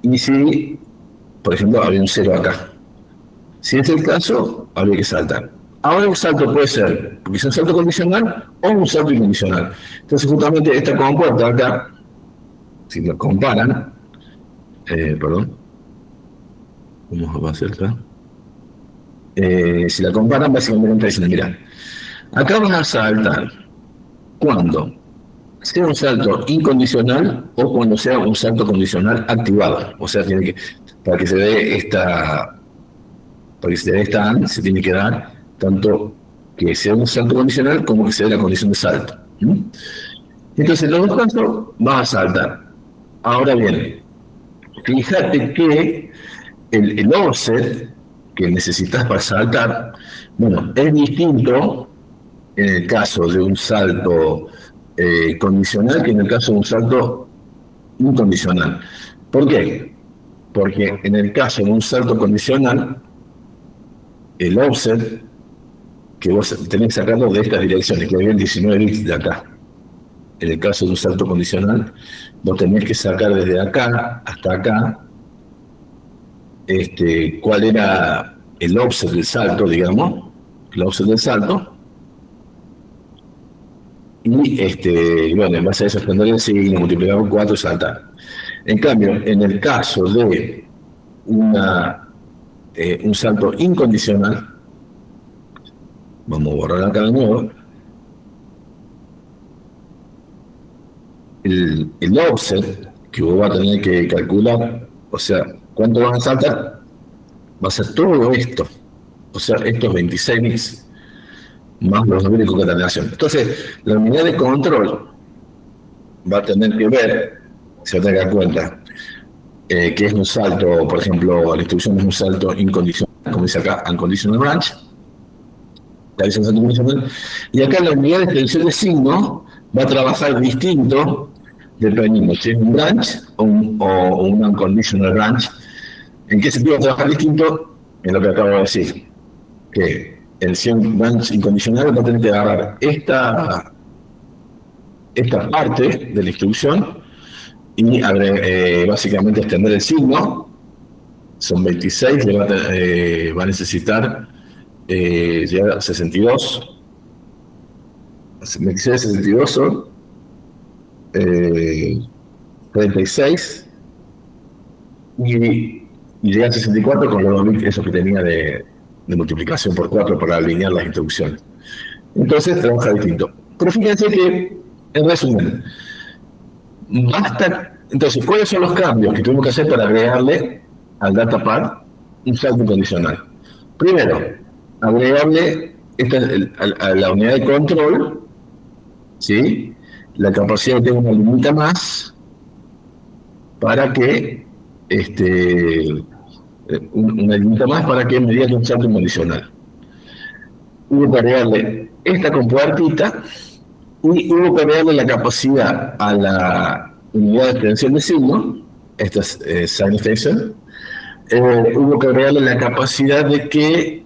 y si, por ejemplo, había un 0 acá. Si es el caso, habría que saltar. Ahora un salto puede ser, porque es un salto condicional o un salto incondicional. Entonces, justamente esta compuerta acá, si lo comparan, perdón, ¿cómo va a ser acá? Si la comparan, básicamente está diciendo, mira, acá van a saltar cuando sea un salto incondicional o cuando sea un salto condicional activado. O sea, tiene que, para que se dé esta AND, se tiene que dar tanto que sea un salto condicional como que se dé la condición de salto. Entonces, en los dos casos vas a saltar. Ahora bien, fíjate que el offset que necesitas para saltar, bueno, es distinto en el caso de un salto condicional que en el caso de un salto incondicional. ¿Por qué? Porque en el caso de un salto condicional, el offset que vos tenés que sacarlo de estas direcciones, que habían 19 bits de acá. En el caso de un salto condicional, vos tenés que sacar desde acá hasta acá cuál era el offset del salto, digamos, el offset del salto, y bueno, en base a eso extender el signo, multiplicar por 4 y saltar. En cambio, en el caso de un salto incondicional, vamos a borrar acá de nuevo, el offset que vos vas a tener que calcular, o sea, ¿cuánto vas a saltar? Va a ser todo esto, o sea, estos 26 bits, más los niveles de concatenación. Entonces, la unidad de control va a tener que ver, se va a tener que dar cuenta, que es un salto, por ejemplo, la instrucción es un salto incondicional, como dice acá, unconditional branch, y acá la unidad de extensión de signo va a trabajar distinto dependiendo si es un branch o un unconditional branch. ¿En qué sentido va a trabajar distinto? En lo que acabo de decir, que el 100 branch incondicional va a tener que agarrar esta parte de la instrucción y básicamente extender el signo. Son 26, va a necesitar llegar a 62. 26, 62 son 36 y llega a 64 con los 2000, eso que tenía de multiplicación por 4 para alinear las instrucciones. Entonces trabaja distinto. Pero fíjense que, en resumen, basta. Entonces, ¿cuáles son los cambios que tuvimos que hacer para agregarle al datapad un salto condicional? Primero, agregarle a la unidad de control, ¿sí?, la capacidad de tener una limita más para que una limita más para que mediante un salto condicional. Hubo que agregarle esta compuertita y hubo que agregarle la capacidad a la unidad de extensión de signo, esta es sign extension. Hubo que agregarle la capacidad de que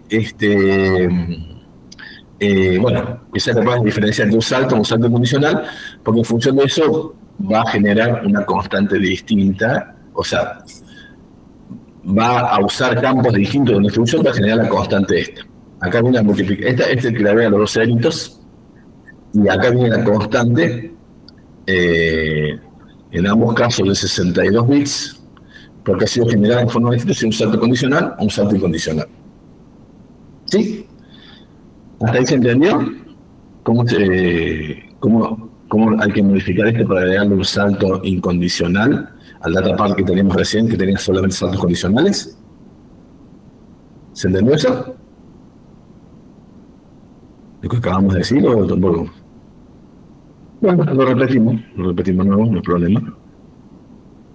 que sea capaz de diferenciar entre un salto condicional, porque en función de eso va a generar una constante distinta, o sea, va a usar campos distintos de una instrucción para generar la constante esta. Acá viene la multiplicación, esta es el que le agrega los dos ceritos, y acá viene la constante, en ambos casos de 62 bits, porque ha sido generada en forma distinta, si un salto condicional o un salto incondicional. ¿Sí? ¿Hasta ahí se entendió? ¿Cómo hay que modificar esto para agregarle un salto incondicional al datapad que teníamos recién, que tenía solamente saltos condicionales? ¿Se entendió eso? ¿Lo que acabamos de decir o tampoco? Bueno, lo repetimos nuevo, no hay problema.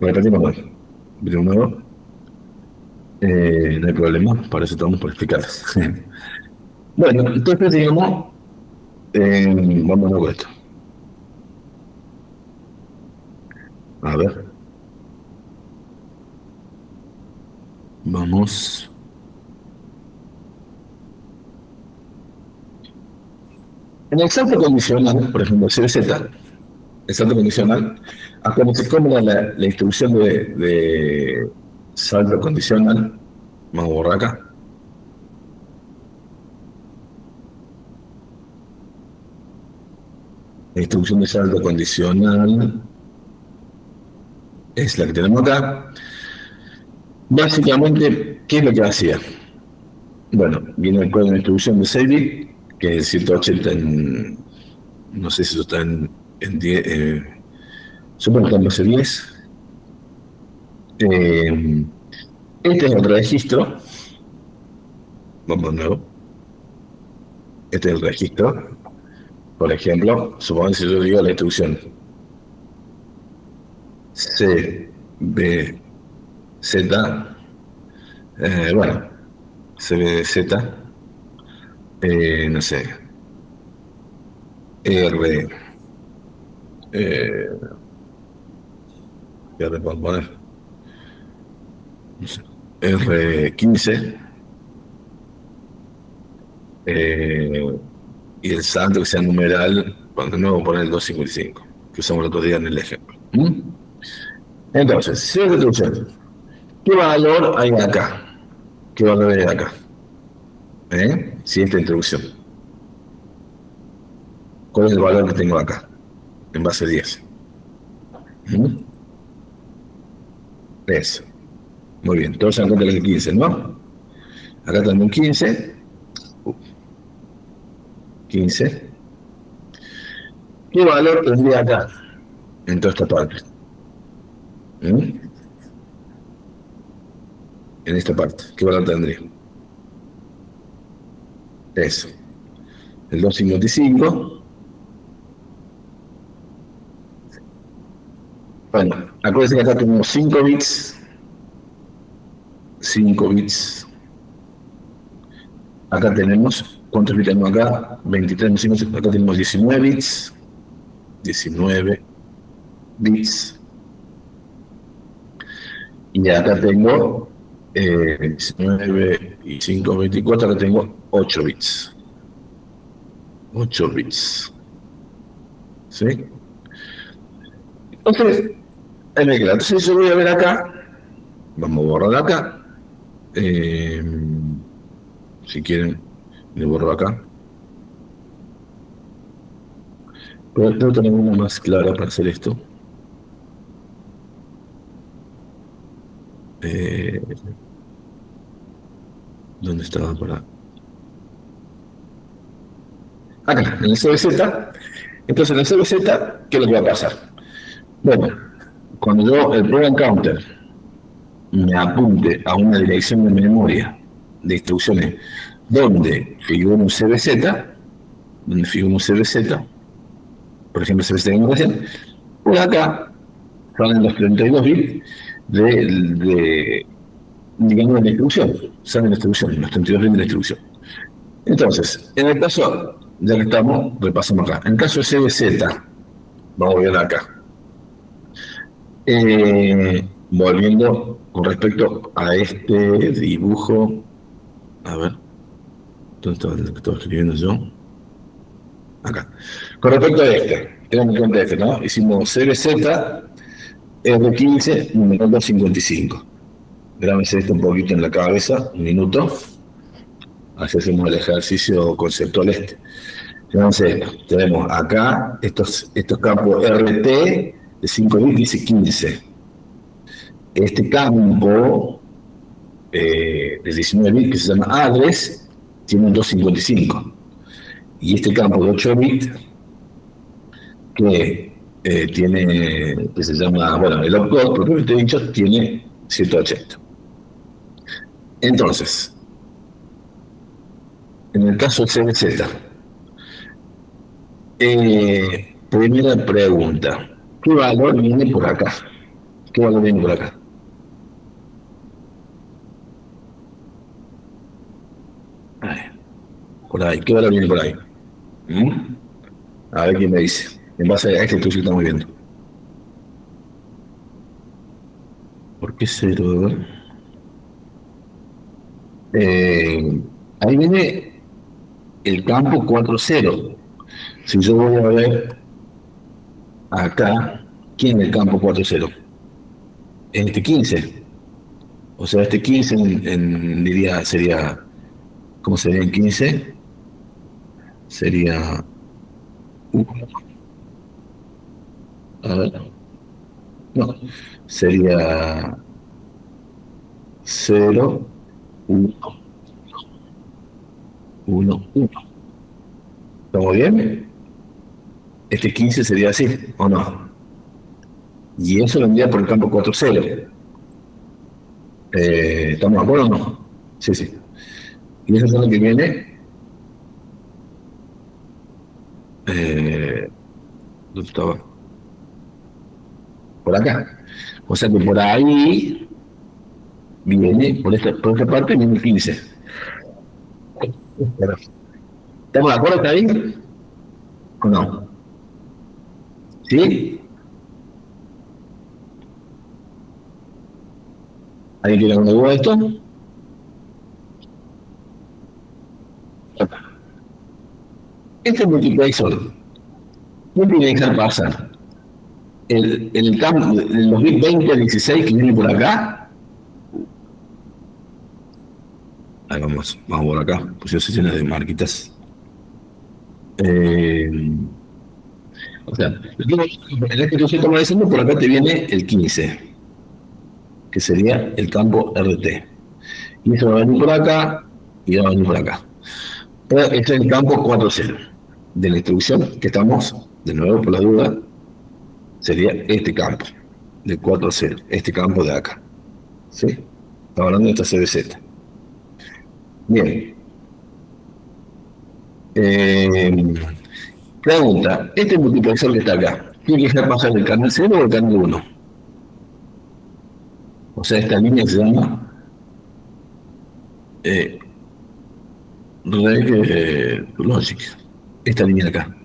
Lo repetimos nuevo. No hay problema, para eso estamos por explicarles. Bueno, entonces digamos, vamos a ver esto. A ver. Vamos. En el salto condicional, por ejemplo, CZ, el salto condicional, acuérdense cómo era la instrucción de salto condicional. Vamos a borrar acá. La instrucción de salto condicional es la que tenemos acá. Básicamente, ¿qué es lo que hacía? Bueno, viene el código de instrucción de 6 bits, que es 180 no sé si eso está en 10, supongo que está en base 10. Este es el registro. Vamos de nuevo. Este es el registro. Por ejemplo, supongamos que yo digo la instrucción C, B, Z, C, B, Z, no sé, R, ¿qué le puedo poner? No sé, R15, y el salto que sea numeral, cuando no voy a poner el 255, que usamos el otro día en el ejemplo. Entonces, si es la instrucción, ¿qué valor hay acá? ¿Qué valor hay acá? Siguiente introducción. ¿Cuál es el valor que tengo acá? En base 10. Eso. Muy bien. Todos se dan cuenta que es 15, ¿no? Acá tengo un 15. 15. ¿Qué valor tendría acá? En toda esta parte. En esta parte. ¿Qué valor tendría? Eso. El 255. Bueno, acuérdense que acá tenemos 5 bits. 5 bits. Acá tenemos, ¿cuántos bits tenemos acá? 23, acá tenemos 19 bits. 19 bits. Y acá tengo 19 y 5, 24, acá tengo 8 bits. 8 bits. ¿Sí? Entonces, entonces yo voy a ver acá, vamos a borrar acá. Si quieren, le borro acá. Pero tengo que tener una más clara para hacer esto. ¿Dónde estaba para? Acá, en el CBZ. Entonces, en el CBZ, ¿qué es lo que va a pasar? Bueno, cuando yo, el program counter, me apunte a una dirección de memoria de instrucciones donde figura un CBZ, por ejemplo, CBZ de innovación, pues acá salen los 32 bits digamos, de la instrucción, salen la instrucción, los 32 bits de la instrucción. Entonces, en el caso, ya que estamos, repasamos acá. En el caso de CBZ, vamos a ver acá. Volviendo con respecto a este dibujo, a ver, ¿dónde estaba lo que estaba escribiendo yo? Acá. Con respecto a este, tenemos en cuenta este, ¿no? Hicimos CBZ, R15, número 255. Grábense esto un poquito en la cabeza, un minuto. Así hacemos el ejercicio conceptual este. Entonces, tenemos acá estos campos RT de 5 bits, dice 15. Este campo de 19 bits que se llama address tiene un 255. Y este campo de 8 bits que que se llama, bueno, el opcode, propiamente dicho, tiene 180. Entonces, en el caso de CBZ, primera pregunta, ¿qué valor viene por acá? ¿Qué valor viene por acá? Por ahí, ¿qué valor viene por ahí? A ver quién me dice, en base a este estudio que estamos viendo. ¿Por qué 0? Ahí viene el campo 4-0. Si yo voy a ver acá, ¿quién es el campo 4-0? Este 15. O sea, este 15 diría, sería, ¿cómo sería en 15? Sería 1. A ver. No, sería 0, 1, 1, 1. ¿Estamos bien? Este 15 sería así, ¿o no? Y eso vendría por el campo 4-0. ¿Estamos de acuerdo o no? Sí, sí. Y eso es lo que viene. ¿Dónde estaba? Por acá. O sea que por ahí viene, por esta parte viene el 15. ¿Estamos de acuerdo? ¿Está bien? ¿O no? ¿Sí? ¿Alguien tiene alguna duda de esto? Este multiplexor, ¿qué tiene que dejar pasar? El campo, los bits 20 a 16 que vienen por acá, Ahí vamos por acá. Puse sesiones de marquitas. O sea, en este que estamos diciendo, por acá te viene el 15, que sería el campo RT. Y eso va a venir por acá y va a venir por acá. Pero este es el campo 4.0 de la instrucción que estamos, de nuevo por la duda, sería este campo de 4.0, este campo de acá. ¿Sí? Estamos hablando de esta CBZ. Bien. Pregunta, este multiplexor que está acá, ¿tiene que dejar pasar del canal 0 o el canal 1? O sea, esta línea se llama Logic. Esta línea de acá.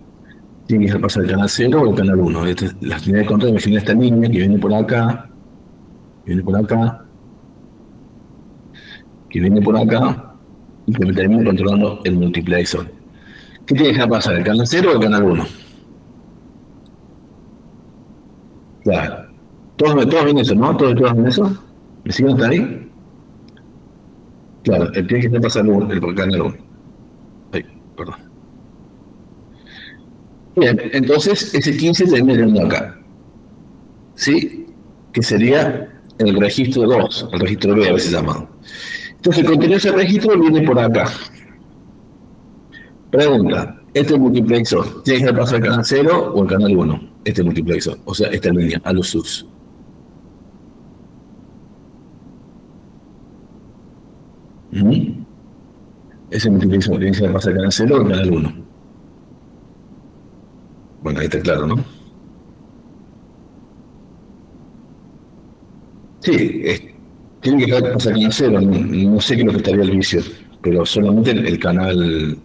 Tiene que dejar pasar el canal 0 o el canal 1. Las líneas de control, imagina esta línea que viene por acá, viene por acá, que viene por acá, y que me termina controlando el multiplexor. ¿Qué tiene que dejar pasar, el canal 0 o el canal 1? Claro. Todos ven eso, ¿no? Todos ven eso. ¿Me siguen hasta ahí? Claro, el tiene que dejar pasar el canal 1. Ay, perdón. Bien, entonces ese 15 termina yendo acá. ¿Sí? Que sería el registro 2, el registro B a veces llamado. Entonces el contenido de ese registro viene por acá. Pregunta, ¿este multiplexor tiene que pasar el canal 0 o el canal 1? Este multiplexor, o sea, esta línea, a los subs. Ese multiplexor tiene que pasar el canal 0 o el canal 1. Bueno, ahí está claro, ¿no? Sí, tiene que pasar el canal 0, no sé qué es lo que estaría el vicio, pero solamente el canal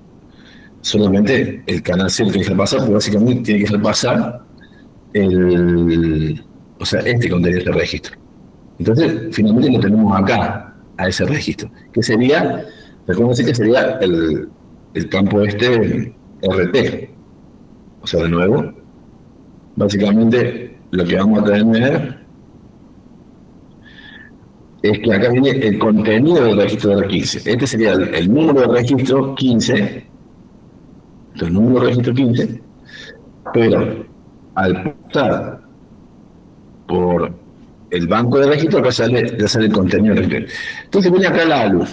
0 tiene que pasar, porque básicamente tiene que dejar pasar o sea, este contenido de este registro. Entonces, finalmente lo tenemos acá, a ese registro, que sería, recuerden que sería el campo este RT. O sea, de nuevo, básicamente lo que vamos a tener es que acá viene el contenido del registro de R15. Este sería el número de registro 15, el número de registro 15, pero al pasar por el banco de registro, acá sale el contenido del registro. Entonces viene acá la ALU.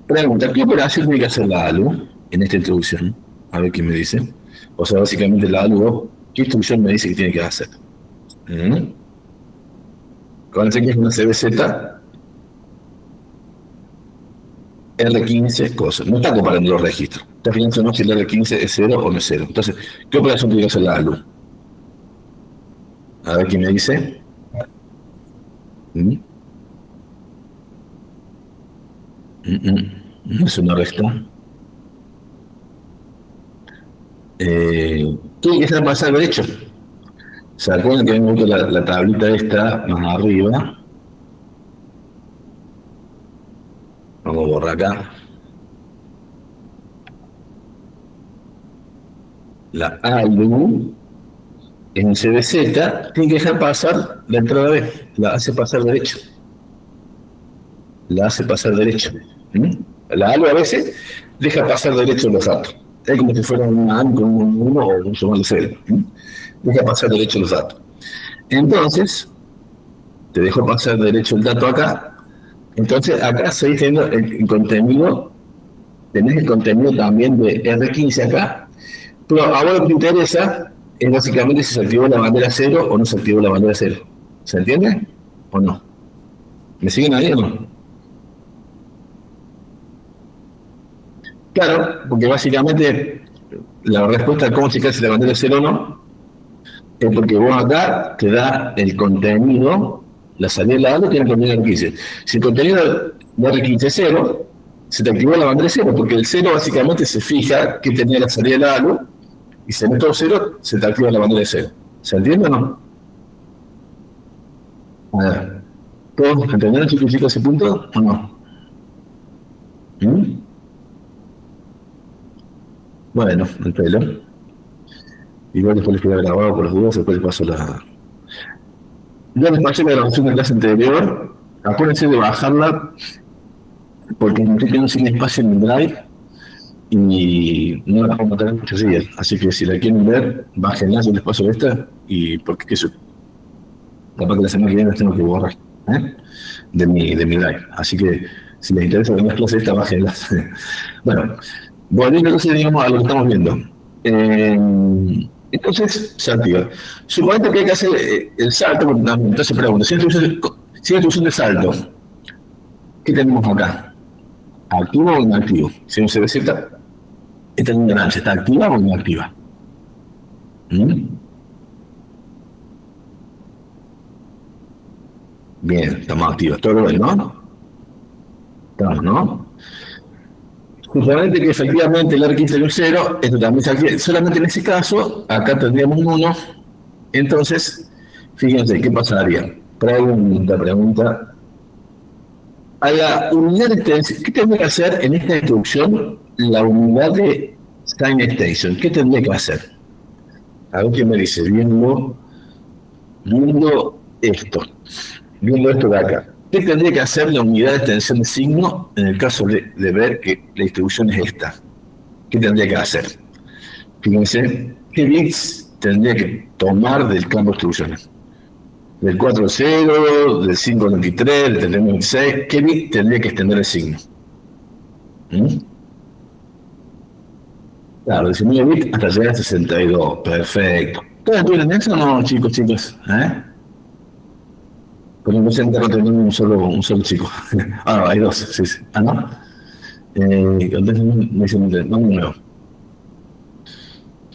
Pregunta, ¿qué operación tiene que hacer la ALU en esta introducción? A ver qué me dice. O sea, básicamente la ALU, ¿qué instrucción me dice que tiene que hacer? Acuérdense que es una CBZ R15 cosas. No está comparando los registros. Está fijando si el R15 es 0 o no es 0. Entonces, ¿qué operación tiene que hacer la ALU? A ver qué me dice. Eso no resta. Tiene que ser pasar derecho. ¿Se acuerdan que hemos visto la tablita esta más arriba? Vamos a borrar acá. La ALU en CBZ tiene que dejar pasar la entrada B. La hace pasar derecho. La hace pasar derecho. La ALU a veces deja pasar derecho los datos. Es como si fuera una ALU con un 1 o un sumal de 0. Deja pasar derecho los datos. Entonces, te dejo pasar derecho el dato acá. Entonces, acá seguís teniendo el contenido, tenés el contenido también de R15 acá, pero ahora lo que te interesa es básicamente si se activó la bandera 0 o no se activó la bandera 0. ¿Se entiende? ¿O no? ¿Me siguen ahí o no? Claro, porque básicamente la respuesta a cómo checar si la bandera es 0 o no es porque vos acá te da el contenido, la salida de la ALU tiene el contenido de R15. Si el contenido de R15 es 0, se te activó la bandera 0, porque el 0 básicamente se fija que tenía la salida de la ALU, y si meto 0, se te activa la bandera de 0. ¿Se entiende o no? A ver, ¿todos entendieron, chicos, ese punto o no? Bueno, el pelo. Igual después les queda grabado por los dudas, después les paso la... Ya les pasé la grabación de la clase anterior. Acuérdense de bajarla porque me estoy quedando sin espacio en el drive y no la vamos a tener muchos días. Así que si la quieren ver, bájenla, yo les paso esta, y porque que eso, capaz que la semana que viene las tengo que borrar, ¿eh? de mi live. Así que si les interesa ver las clases esta, bájenlas. Bueno, volviendo entonces, digamos, a lo que estamos viendo. Entonces se activa. Suponete que hay que hacer el salto, entonces pregunto, si la instrucción de salto, ¿qué tenemos acá? ¿Activo o inactivo? Si un CBZ, esta línea naranja, ¿está activa o inactiva? ¿Mm? Bien, estamos activos. Todo bien, ¿no? Estamos, ¿no? Suponete que efectivamente el R15 es un 0, esto también se activa. Solamente en ese caso, acá tendríamos un 1. Entonces, fíjense, ¿qué pasaría? Pregunta. A la unidad de tensión, ¿qué tendría que hacer en esta instrucción la unidad de sign station? ¿Qué tendría que hacer? A ver qué me dice, viendo esto de acá. ¿Qué tendría que hacer la unidad de tensión de signo en el caso de ver que la distribución es esta? ¿Qué tendría que hacer? Fíjense, ¿qué bits tendría que tomar del campo de instrucciones? Del 4 al 0, del 5 al 23, del 31 al 26, ¿qué bit tendría que extender el signo? Claro, 19 bits hasta llegar a 62, perfecto. ¿Todos entienden eso o no, chicos? Pero no se anda conteniendo un solo chico. Ah, no, hay dos, sí. Ah, ¿no? Entonces me dicen, vamos de nuevo.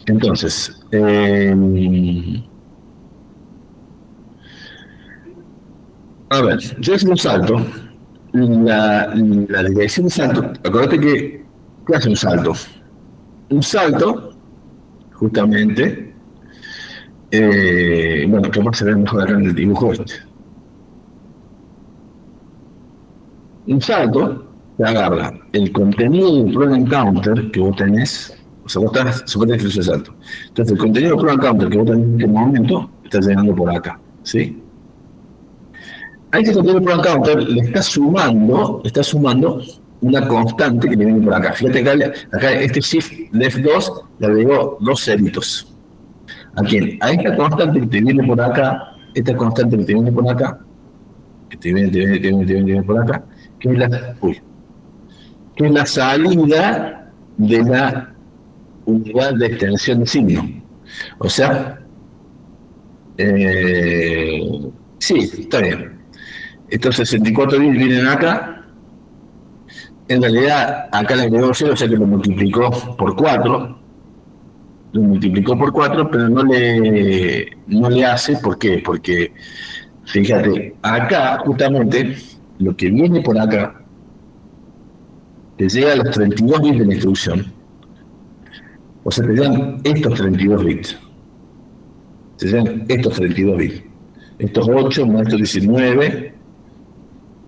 Entonces, a ver, yo hice un salto. La dirección de salto, acuérdate que, ¿qué hace un salto? Un salto, justamente, bueno, que se ve mejor acá en el dibujo este. Un salto te agarra el contenido del program counter que vos tenés, o sea, vos estás, suponete que es el salto. Entonces, el contenido del program counter que vos tenés en este momento está llegando por acá, ¿sí? A este contenido del program counter le está sumando una constante que le viene por acá. Fíjate que acá este shift left 2 le agregó 2 ceritos. ¿A quién? A esta constante que te viene por acá, esta constante que te viene por acá, que te viene por acá, que es la salida de la unidad de extensión de signo. O sea, sí, está bien. Estos 64 bits vienen acá. En realidad, acá le agregó 0, o sea que lo multiplicó por 4. Pero no le hace. ¿Por qué? Porque, fíjate, acá, justamente, lo que viene por acá, te llega a los 32 bits de la instrucción. O sea, te dan estos 32 bits. Te dan estos 32 bits. Estos 8 más estos 19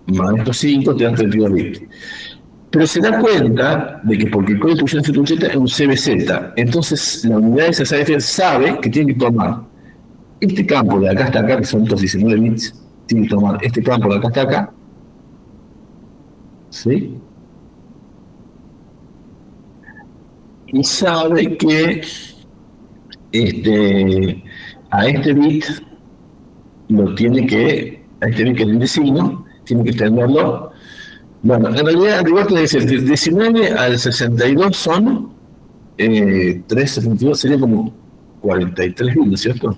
más estos 5 te dan 32 bits. Pero se da cuenta de que porque el código de instrucción Z es un CBZ, entonces la unidad de SSIF sabe que tiene que tomar este campo de acá hasta acá, que son estos 19 bits, tiene que tomar este campo de acá hasta acá, ¿sí? Y sabe que a este bit a este bit que es el de signo, tiene que extenderlo. Bueno, en realidad, igual te dice, del 19 al 62 son 372, sería como 43 bits, ¿no es cierto?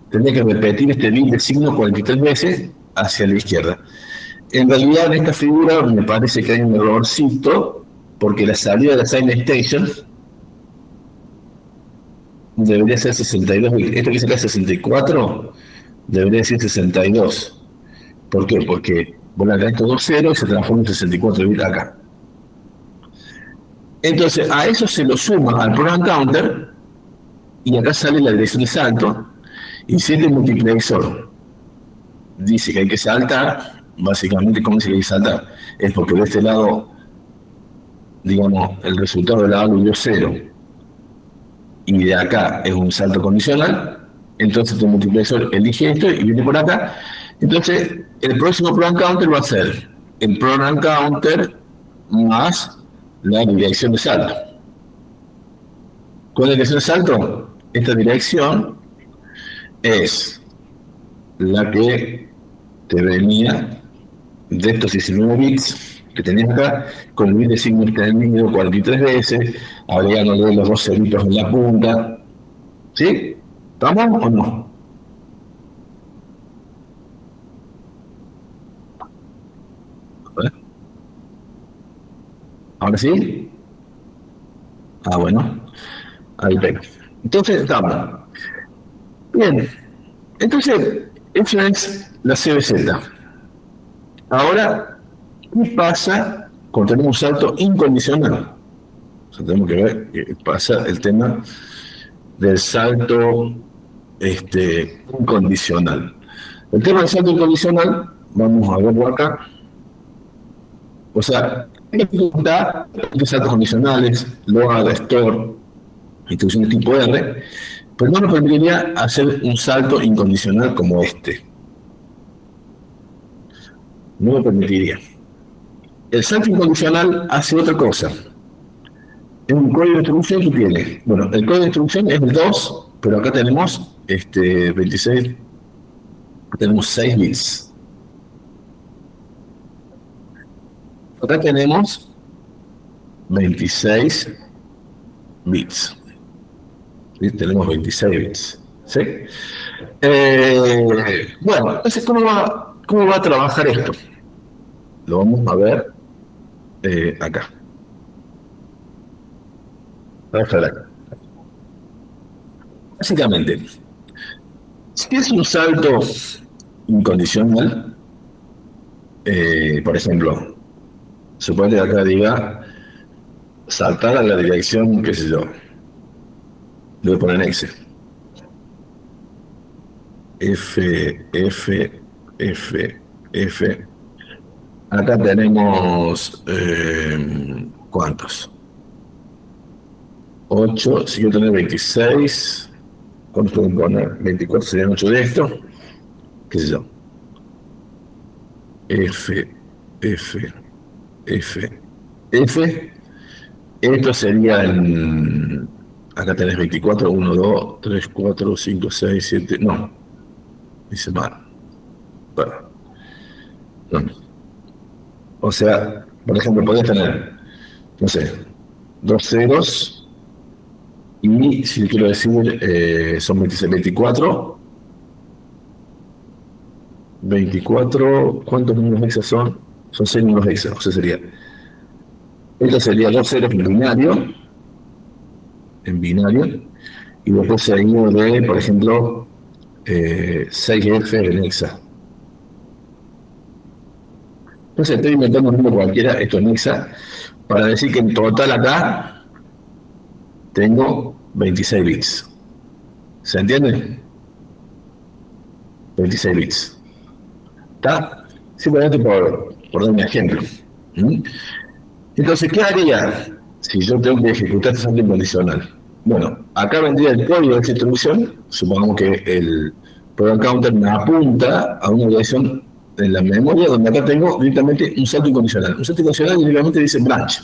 Tendría que repetir este bit de signo 43 veces hacia la izquierda. En realidad, en esta figura me parece que hay un errorcito, porque la salida de la sign station debería ser 62 bits. Esto que dice acá 64 debería decir 62. ¿Por qué? Porque vos le agregas estos 2 ceros y se transforma en 64 bits acá. Entonces, a eso se lo suma al program counter y acá sale la dirección de salto. Y si este multiplexor dice que hay que saltar, básicamente, ¿cómo dice que hay que saltar? Es porque de este lado, digamos, el resultado de la valor dio 0 y de acá es un salto condicional, entonces tu multiplexor elige esto y viene por acá. Entonces, el próximo program counter va a ser el program counter más la dirección de salto. ¿Cuál es la dirección de salto? Esta dirección es la que te venía de estos 19 bits que tenías acá, con el bit de signo extendido 43 veces, agregándole los 2 ceritos en la punta. ¿Sí? ¿Estamos o no? ¿Ahora sí? Ah, bueno. Ahí tengo. Entonces, estamos. Bien. Entonces, eso es la CBZ. Ahora, ¿qué pasa cuando tenemos un salto incondicional? O sea, tenemos que ver qué pasa el tema del salto incondicional. El tema del salto incondicional, vamos a verlo acá. O sea, hay que contar los saltos condicionales, load, store, instrucciones tipo R, pero no nos permitiría hacer un salto incondicional como este. No lo permitiría. El salto incondicional hace otra cosa. Es un código de instrucción que tiene. Bueno, el código de instrucción es el 2, pero acá tenemos 26, tenemos 6 bits. Acá tenemos 26 bits. ¿Sí? Tenemos 26 bits. ¿Sí? Bueno, entonces, ¿cómo va a trabajar esto? Lo vamos a ver acá. Básicamente, si es un salto incondicional, por ejemplo, supone que acá diga saltar a la dirección, qué sé yo, le voy a poner exe. F. Acá tenemos, ¿cuántos? 8, si yo tengo 26, ¿cuántos puedo poner? 24 serían 8 de esto, qué sé yo. F. Esto sería acá tenés 24, 1, 2, 3, 4, 5, 6, 7, no. Dice mal. Bueno. No. O sea, por ejemplo, podés tener, no sé, 2 ceros y si quiero decir, son 26, 24, ¿cuántos números hexas son? Son 6 números hexas, o sea, esto sería 2 ceros en binario, y después seguido de, por ejemplo, 6F en hexa. Entonces estoy inventando un número cualquiera, esto en hexa, para decir que en total acá tengo 26 bits. ¿Se entiende? 26 bits. ¿Está? Simplemente por dar un ejemplo. Entonces, ¿qué haría si yo tengo que ejecutar este salto incondicional? Bueno, acá vendría el código de esta instrucción. Supongamos que el program counter me apunta a una dirección en la memoria donde acá tengo directamente un salto incondicional. Un salto incondicional directamente dice branch.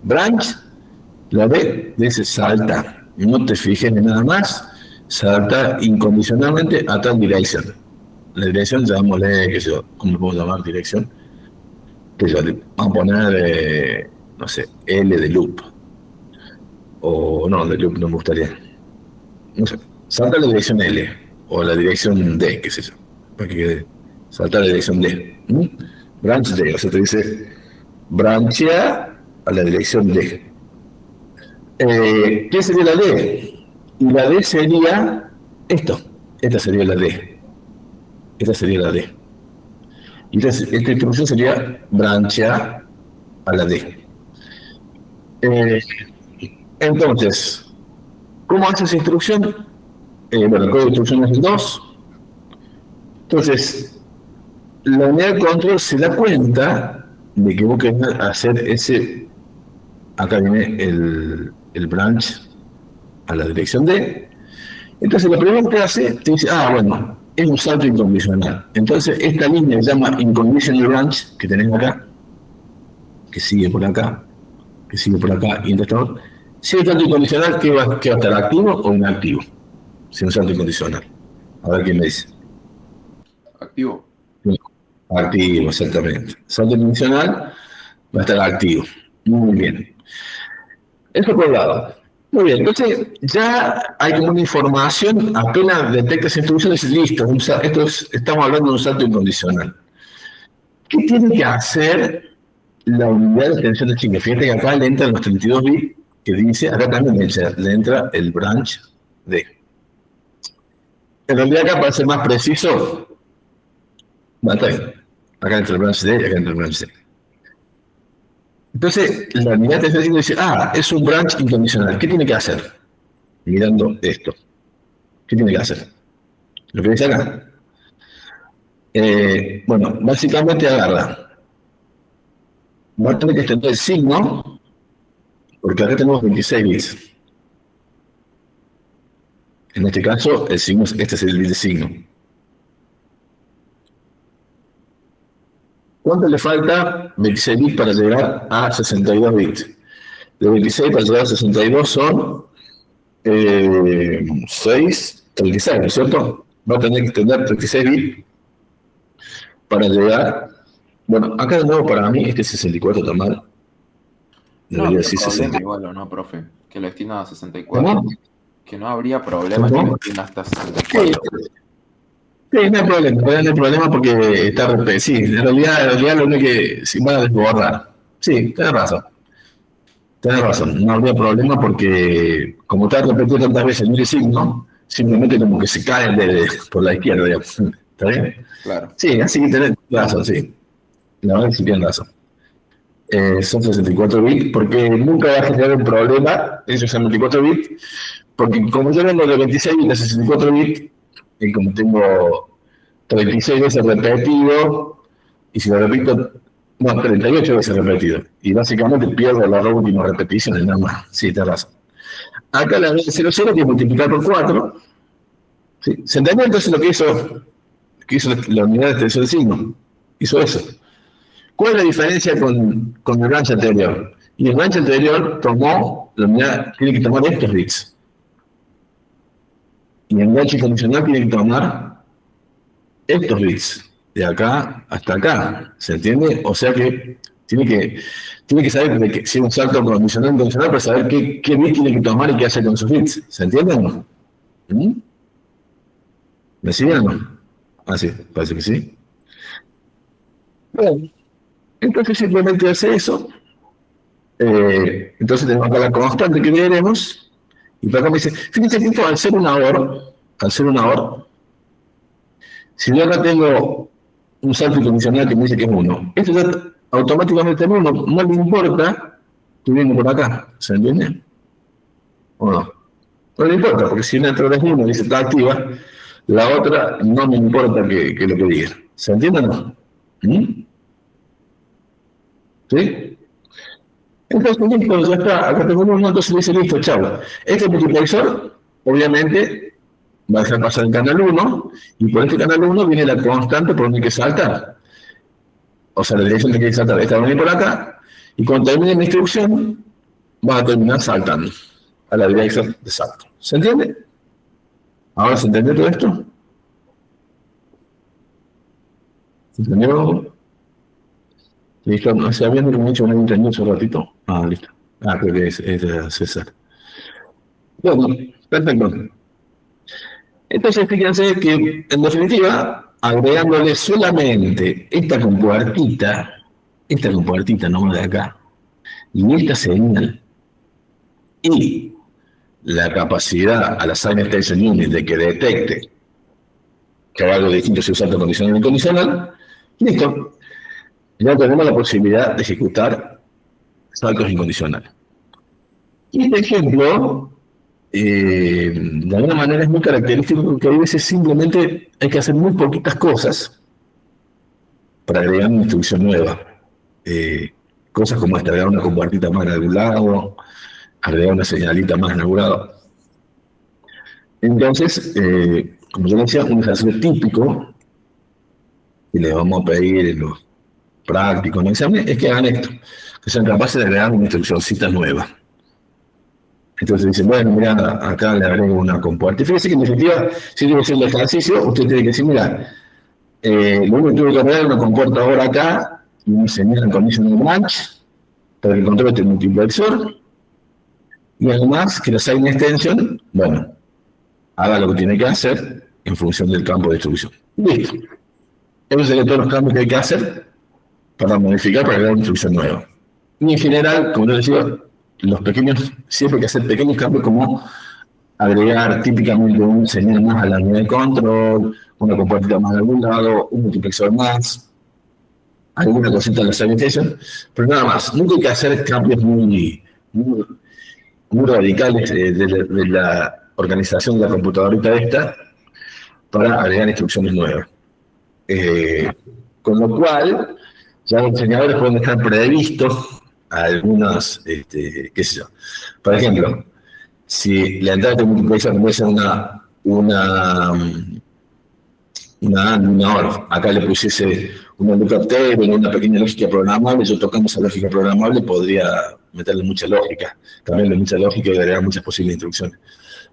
Branch, la B dice salta. No te fijes en nada más. Salta incondicionalmente a tal dirección. La dirección, llamémosle, qué sé yo, ¿cómo puedo llamar dirección? Que yo le vamos a poner, no sé, L de loop. O no, de loop no me gustaría. No sé, salta la dirección L o la dirección D, qué sé yo. Para que quede, salta la dirección D. Branch D, o sea, te dice branchea a la dirección D. ¿Qué sería la D? Y la D sería esto. Esta sería la D. Esta sería la D. Entonces, esta instrucción sería branchea a la D. Entonces, ¿cómo hace esa instrucción? Bueno, el código de instrucción es el 2. Entonces, la unidad de control se da cuenta de que vos querés hacer ese. Acá viene el branch a la dirección D. Entonces, lo primero que hace, te dice, bueno, es un salto incondicional. Entonces, esta línea se llama Inconditional Branch, que tenemos acá, que sigue por acá, y entonces, si es salto incondicional, ¿qué va a estar activo o inactivo? Si es un salto incondicional. A ver quién me dice. Activo. Activo, exactamente. Salto incondicional va a estar activo. Muy bien. Eso por un lado. Muy bien, entonces ya hay como una información, apenas detecta esa instrucción, dice, listo, estamos hablando de un salto incondicional. ¿Qué tiene que hacer la unidad de extensión de chingue? Fíjate que acá le entran los 32 bits, que dice, acá también le entra el branch D. En realidad acá, para ser más preciso, va a estar acá entra el branch D y acá entra el branch D. Entonces, la unidad de extensión dice, es un branch incondicional. ¿Qué tiene que hacer? Mirando esto. ¿Qué tiene que hacer? Lo que dice acá. Bueno, básicamente agarra. Va a tener que extender el signo, porque acá tenemos 26 bits. En este caso, el signo, este es el bit de signo. ¿Cuánto le falta? 26 bits para llegar a 62 bits. De 26 para llegar a 62 son 6, 36, ¿no es cierto? Va a tener que extender 36 bits para llegar. Bueno, acá de nuevo para mí este 64 está mal. Debería decir 60. Igual, ¿o no, profe? Que lo extienda a 64. ¿Cómo? Que no habría problema que lo extienda hasta 64. Sí, no hay problema porque está repetido. Sí, en realidad lo único que si van a desbordar. Sí, tenés razón. No habría problema porque como está repetido tantas veces el signo, simplemente como que se cae por la izquierda, digamos. ¿Está bien? Claro. Sí, así que tenés razón, sí. La verdad que sí tienen razón. Son 64 bits, porque nunca va a generar un problema, esos 64 bits, porque como yo vengo de 26 bits a 64 bits, y como tengo 36 veces repetido, y si lo repito, 38 veces repetido, y básicamente pierdo las dos últimas repeticiones, nada más. Sí, tenés razón. Acá la 00 tiene que multiplicar por 4. ¿Sí? ¿Se entendió entonces lo que hizo la unidad de extensión de signo? Hizo eso. ¿Cuál es la diferencia con el branch anterior? Y el branch anterior la unidad tiene que tomar estos bits. Y el branch incondicional tiene que tomar estos bits, de acá hasta acá. ¿Se entiende? O sea que tiene que saber que si es un salto incondicional para saber qué bit tiene que tomar y qué hacer con sus bits. ¿Se entiende o no? ¿Me siguen o no? Sí, parece que sí. Bueno. Entonces simplemente hace eso. Entonces tenemos acá la constante que veremos. Y para acá me dice, fíjense que esto al ser una OR, si yo acá tengo un salto incondicional que me dice que es 1, esto ya automáticamente es 1, no le importa que viene por acá, ¿se entiende? ¿O no? No le importa, porque si una entrada es 1 y dice está activa, la otra no me importa que lo que diga. ¿Se entiende o no? ¿Sí? Entonces, listo, ya está, acá tengo uno, entonces le dice, listo, chao. Este multiplexor, obviamente, va a dejar pasar el canal 1, y por este canal 1 viene la constante por donde hay que saltar. O sea, la dirección de que hay que saltar, esta va a venir por acá, y cuando termine la instrucción, va a terminar saltando a la dirección de salto. ¿Se entiende? ¿Ahora se entiende todo esto? ¿Se entendió? Listo, no sé, habiendo como dicho, no entendido hace un ratito. Listo. Creo que es de César. Bueno, perfecto. Entonces, fíjense que, en definitiva, agregándole solamente esta compuertita nomás de acá, y esta señal, y la capacidad a la Sign Extension Unit de que detecte que hay algo distinto si usa condicional o incondicional, listo. Ya tenemos la posibilidad de ejecutar saltos incondicionales. Y este ejemplo, de alguna manera es muy característico porque a veces simplemente hay que hacer muy poquitas cosas para agregar una instrucción nueva. Cosas como esta, agregar una compuertita más en algún lado, agregar una señalita más en algún lado. Entonces, como yo decía, un ejercicio típico que le vamos a pedir en los prácticos en el examen es que hagan esto, que sean capaces de agregar una instruccióncita nueva. Entonces dicen, bueno, mira, acá le agrego una compuerta. Y fíjese que en definitiva, si estoy haciendo el ejercicio, usted tiene que decir, mira, lo único que tuve que agregar es una compuerta ahora acá, y me señalan conditional branch, para que controle este multiplexor, y además que la sign extension, bueno, haga lo que tiene que hacer en función del campo de distribución. Listo. Esos serían todos los cambios que hay que hacer para modificar, para agregar una instrucción nueva. Y en general, como yo decía, los pequeños, siempre hay que hacer pequeños cambios como agregar típicamente un señal más a la unidad de control, una compuerta más de algún lado, un multiplexor más, alguna cosita en la segmentation, pero nada más. Nunca hay que hacer cambios muy radicales de la organización de la computadorita esta para agregar instrucciones nuevas. Con lo cual, ya los diseñadores pueden dejar previstos algunos, qué sé yo. Por ejemplo, si la entrada de multiplexor puede ser una ORF, acá le pusiese una lookup table, una pequeña lógica programable, yo tocando esa lógica programable podría meterle mucha lógica, cambiarle mucha lógica y agregar muchas posibles instrucciones.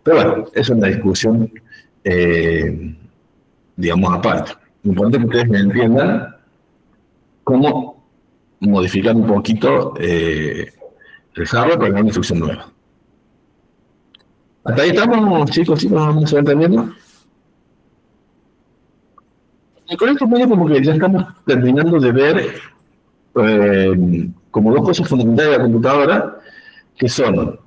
Pero bueno, es una discusión, digamos, aparte. Lo importante es que ustedes me entiendan cómo modificar un poquito el hardware para una instrucción nueva. ¿Hasta ahí estamos, chicos? ¿Vamos a entendiendo? Y con esto medio como que ya estamos terminando de ver como dos cosas fundamentales de la computadora, que son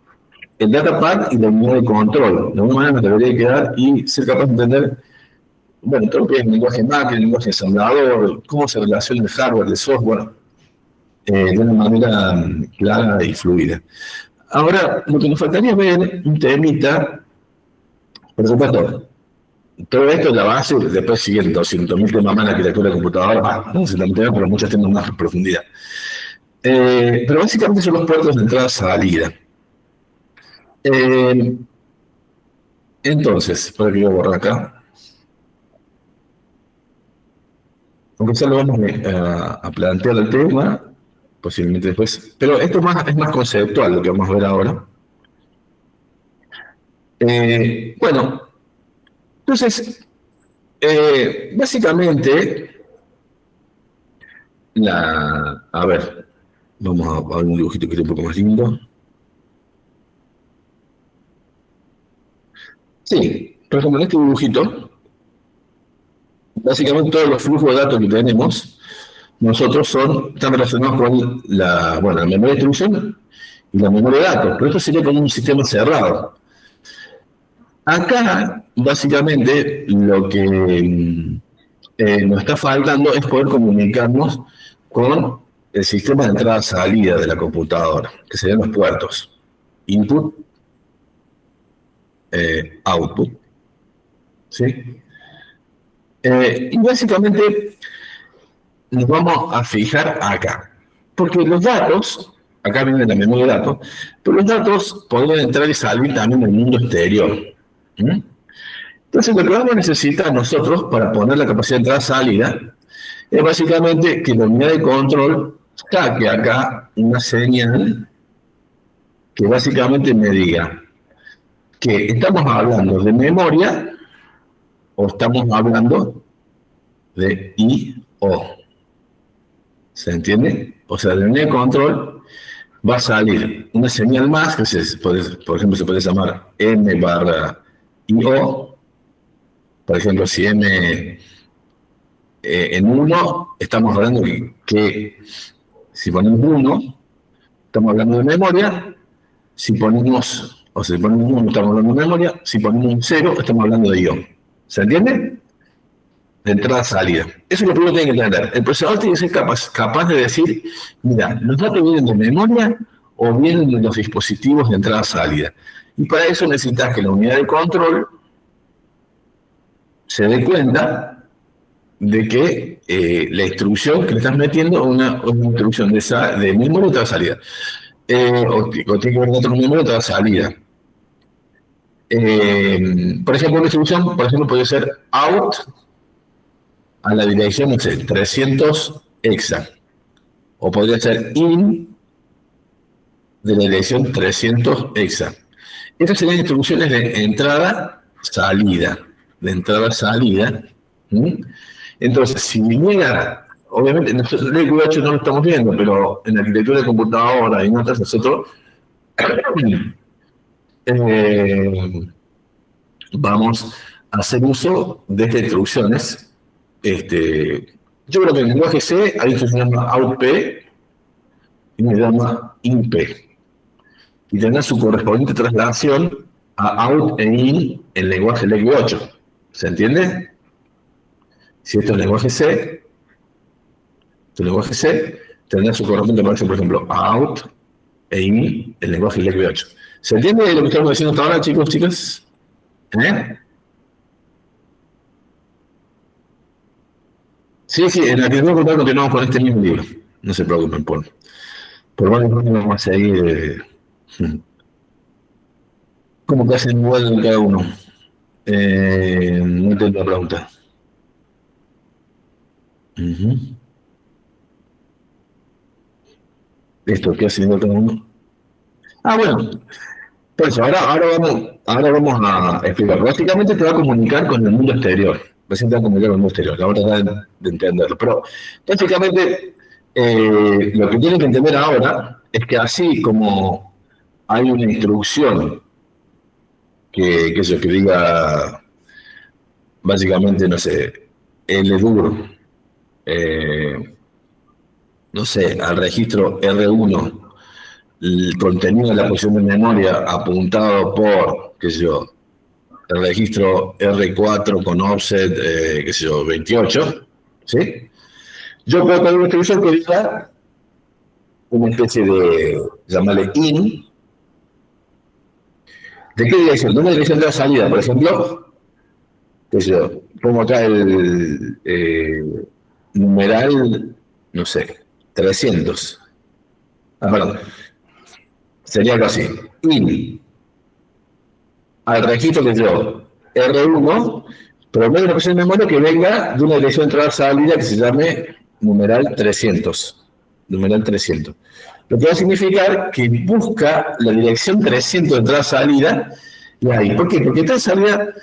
el datapad y la unidad de control. De alguna manera nos debería quedar y ser capaz de entender, bueno, todo lo que es el lenguaje máquina, el lenguaje ensamblador, cómo se relaciona el hardware, el software, de una manera clara y fluida. Ahora, lo que nos faltaría ver un temita, por supuesto, todo esto es la base, después siguen 200.000 temas más en la arquitectura de computadora, no sé, pero muchos temas más en profundidad. Pero básicamente son los puertos de entrada-salida. Entonces, para que yo borrar acá. Aunque ya lo vamos a plantear el tema, posiblemente después. Pero esto es más conceptual lo que vamos a ver ahora. Bueno, entonces, básicamente, a ver, vamos a ver un dibujito que esté un poco más lindo. Sí, por ejemplo, en este dibujito, básicamente todos los flujos de datos que tenemos, nosotros están relacionados con la memoria de instrucción y la memoria de datos, pero esto sería como un sistema cerrado. Acá, básicamente, lo que nos está faltando es poder comunicarnos con el sistema de entrada-salida de la computadora, que serían los puertos. Input, output. ¿Sí? Y básicamente nos vamos a fijar acá. Porque los datos, acá viene la memoria de datos, pero los datos podrían entrar y salir también del mundo exterior. Entonces, lo que vamos a necesitar nosotros para poner la capacidad de entrada-salida es básicamente que la unidad de control saque acá una señal que básicamente me diga que estamos hablando de memoria o estamos hablando de I/O. ¿Se entiende? O sea, de la unidad de control va a salir una señal más, que por ejemplo se puede llamar M/I/O. Por ejemplo, si M en 1, estamos hablando que si ponemos 1, estamos hablando de memoria. Si ponemos 1, estamos hablando de memoria. Si ponemos un 0, estamos hablando de I/O. ¿Se entiende? De entrada-salida. Eso es lo primero que tienen que entender. El procesador tiene que ser capaz de decir, mira, los datos vienen de memoria o vienen de los dispositivos de entrada-salida. Y para eso necesitas que la unidad de control se dé cuenta de que la instrucción que le estás metiendo es una instrucción de memoria o de salida. O tiene que ver con memoria o de salida. Por ejemplo, una instrucción, por ejemplo, puede ser out a la dirección, no sé, 300 hexa. O podría ser in de la dirección 300 hexa. Estas serían instrucciones de entrada-salida. De entrada-salida. Entonces, si viniera, obviamente, nosotros el LEGU8 no lo estamos viendo, pero en arquitectura de computadora y en otras, nosotros vamos a hacer uso de estas instrucciones. Yo creo que en el lenguaje C hay esto que se llama outp y me llama inp. Y tendrá su correspondiente traslación a out e in en el lenguaje LEGU8. ¿Se entiende? Si esto es lenguaje C, tendrá su correspondiente, por ejemplo, out e in el lenguaje LEGU8. ¿Se entiende lo que estamos diciendo hasta ahora, chicos, chicas? Sí, en la que continuamos con este mismo libro. No se preocupen, por varios años vamos a seguir. ¿Cómo que hacen igual cada uno? No entiendo la pregunta. Esto, ¿qué hacen igual cada uno? Bueno. Por eso, ahora vamos a explicar. Básicamente te va a comunicar con el mundo exterior. Recién te va a comunicar con el mundo exterior. Ahora tratar de entenderlo. Pero básicamente lo que tienen que entender ahora es que así como hay una instrucción que diga básicamente, no sé, LDUR, no sé, al registro R1, el contenido de la posición de memoria apuntado por, qué sé yo, el registro R4 con offset, qué sé yo, 28, ¿sí? Yo puedo poner una instrucción que diga una especie de, llamarle in. ¿De qué dirección? De una dirección de la salida, por ejemplo, qué sé yo, pongo acá el numeral, no sé, 300. Perdón. Sería algo así. In al registro que yo, R1, pero no hay una posición de memoria que venga de una dirección de entrada-salida que se llame numeral 300. Numeral 300. Lo que va a significar que busca la dirección 300 de entrada-salida y ahí. ¿Por qué? Porque entrada-salida,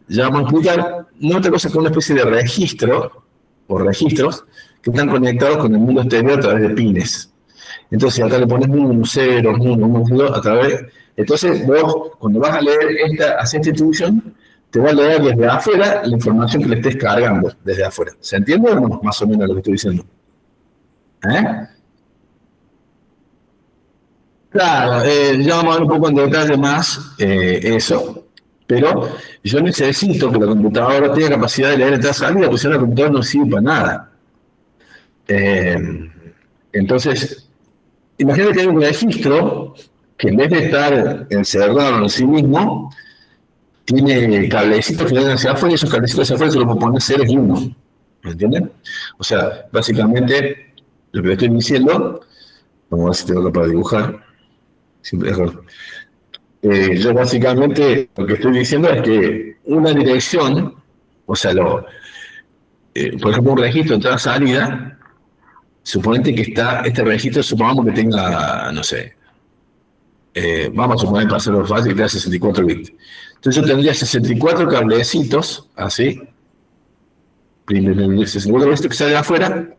ya vamos a explicar, no es otra cosa que una especie de registro o registros que están conectados con el mundo exterior a través de pines. Entonces acá le pones 1, 0, 1, 0, a través. Entonces vos, cuando vas a leer esta instrucción, te va a leer desde afuera la información que le estés cargando desde afuera. ¿Se entiende o no? Más o menos lo que estoy diciendo. Claro, ya vamos a ver un poco en detalle más eso, pero yo necesito que la computadora tenga capacidad de leer entrada salida, porque si no la computadora no sirve para nada. Entonces, imagínate que hay un registro que en vez de estar encerrado en sí mismo, tiene cablecitos que van hacia afuera y esos cablecitos hacia afuera se los puedo poner ceros y unos. ¿Me entienden? O sea, básicamente, lo que le estoy diciendo, vamos a ver si tengo que para dibujar. Siempre mejor. Yo básicamente lo que estoy diciendo es que una dirección, o sea, por ejemplo, un registro de entrada-salida, suponete que está, este registro, supongamos que tenga, no sé, vamos a suponer para hacerlo fácil, que tenga 64 bits. Entonces yo tendría 64 cablecitos, así, 64 bits que salen afuera,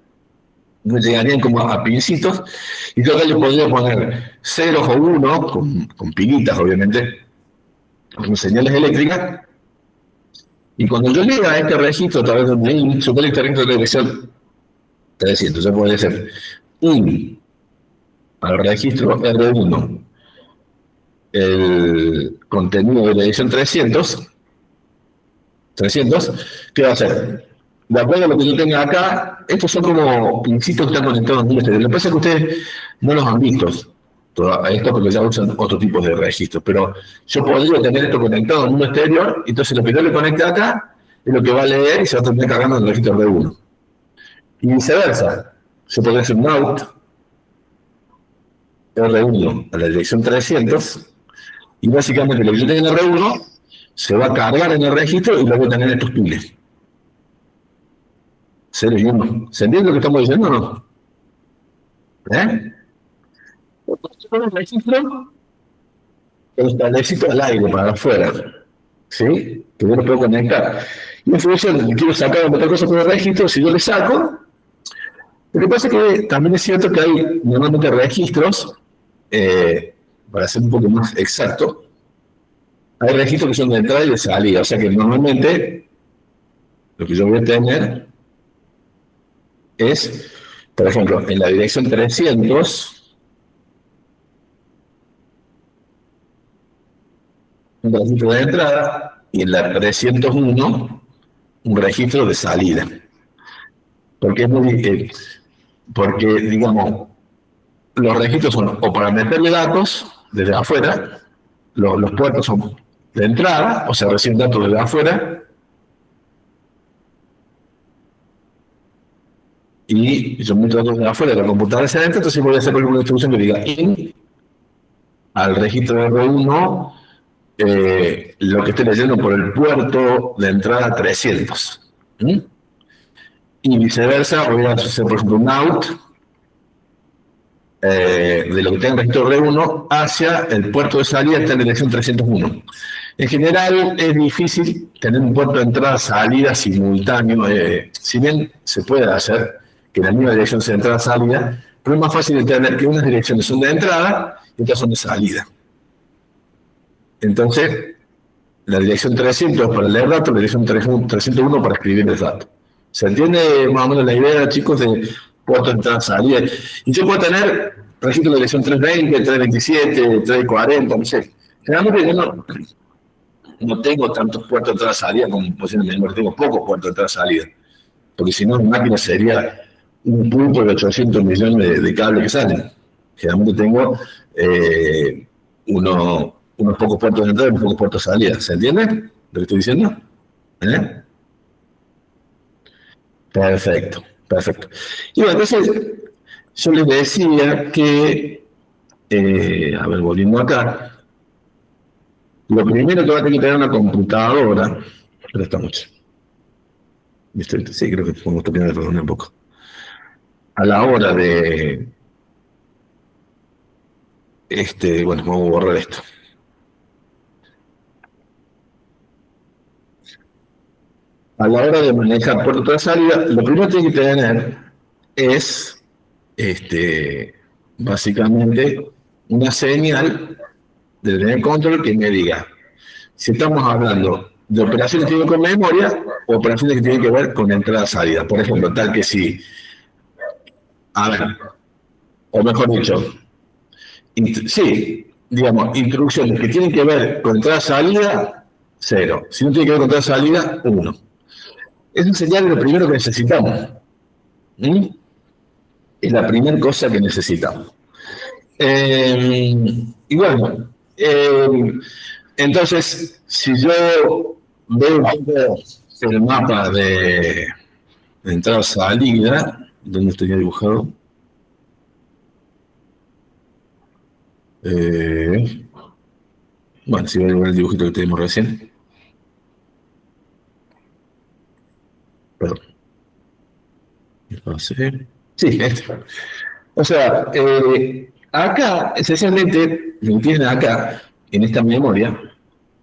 me llegarían como a pincitos, y yo acá yo podría poner ceros o uno, con pilitas obviamente, con señales eléctricas, y cuando yo llega a este registro a través de un mail, supone que este registro de dirección 300, ya puede ser in al registro R1, el contenido de la edición 300, ¿qué va a hacer? De acuerdo a lo que yo tenga acá, estos son como pincitos que están conectados en el exterior. Lo que pasa es que ustedes no los han visto a esto porque ya usan otro tipo de registros, pero yo podría tener esto conectado en un exterior, entonces lo que yo le conecte acá es lo que va a leer y se va a terminar cargando en el registro R1. Y viceversa, yo podría hacer un out R1 a la dirección 300, y básicamente lo que yo tengo en R1 se va a cargar en el registro y luego va a tener estos piles. 0 y 1. ¿Se entiende lo que estamos diciendo o no? ¿Eh? El registro está el éxito al aire para afuera. ¿Sí? Que yo lo puedo conectar. Y en función de que quiero sacar otra cosa por el registro, si yo le saco, lo que pasa es que también es cierto que hay normalmente registros, para ser un poco más exacto, hay registros que son de entrada y de salida. O sea que normalmente lo que yo voy a tener es, por ejemplo, en la dirección 300, un registro de entrada, y en la 301, un registro de salida. Porque porque, digamos, los registros son o para meterle datos desde afuera, los puertos son de entrada, o sea, reciben datos desde afuera, y yo meto datos desde afuera de la computadora hacia adentro, entonces voy a hacer una instrucción que diga in al registro R1 lo que esté leyendo por el puerto de entrada 300. Y viceversa, voy a hacer, por ejemplo, un out de lo que tenga el registro R1 hacia el puerto de salida está en la dirección 301. En general es difícil tener un puerto de entrada-salida simultáneo, si bien se puede hacer que la misma dirección sea de entrada-salida, pero es más fácil de tener que unas direcciones son de entrada y otras son de salida. Entonces, la dirección 300 para leer datos, la dirección 301 para escribir el dato. ¿Se entiende más o menos la idea, chicos, de puerto de entrada-salida? Y yo puedo tener registro de dirección 320, 327, 340, no sé. Generalmente yo no tengo tantos puertos de entrada-salida como posición de memoria, tengo pocos puertos de entrada-salida. Porque si no, mi máquina sería un pulpo de 800 millones de cables que salen. Generalmente tengo unos pocos puertos de entrada y unos pocos puertos de salida. ¿Se entiende lo que estoy diciendo? Perfecto, perfecto. Y bueno, entonces yo les decía que, a ver, volviendo acá, lo primero que va a tener que tener una computadora, pero está mucho. Sí, creo que podemos terminar de reunir un poco. A la hora de, bueno, vamos a borrar esto. A la hora de manejar puerto de salida, lo primero que tiene que tener es, básicamente, una señal de tener control que me diga si estamos hablando de operaciones que tienen con memoria o operaciones que tienen que ver con entrada-salida. Por ejemplo, tal que si, a ver, o mejor dicho, sí, digamos, instrucciones que tienen que ver con entrada-salida, 0. Si no tiene que ver con entrada-salida, 1. Esa señal es lo primero que necesitamos. Es la primera cosa que necesitamos. Y bueno, entonces, si yo veo un poco el mapa de entrada-salida, ¿dónde estoy dibujado? Bueno, si voy a ver el dibujito que tenemos recién. Perdón. Sí, o sea, acá, esencialmente, lo que tienen acá, en esta memoria,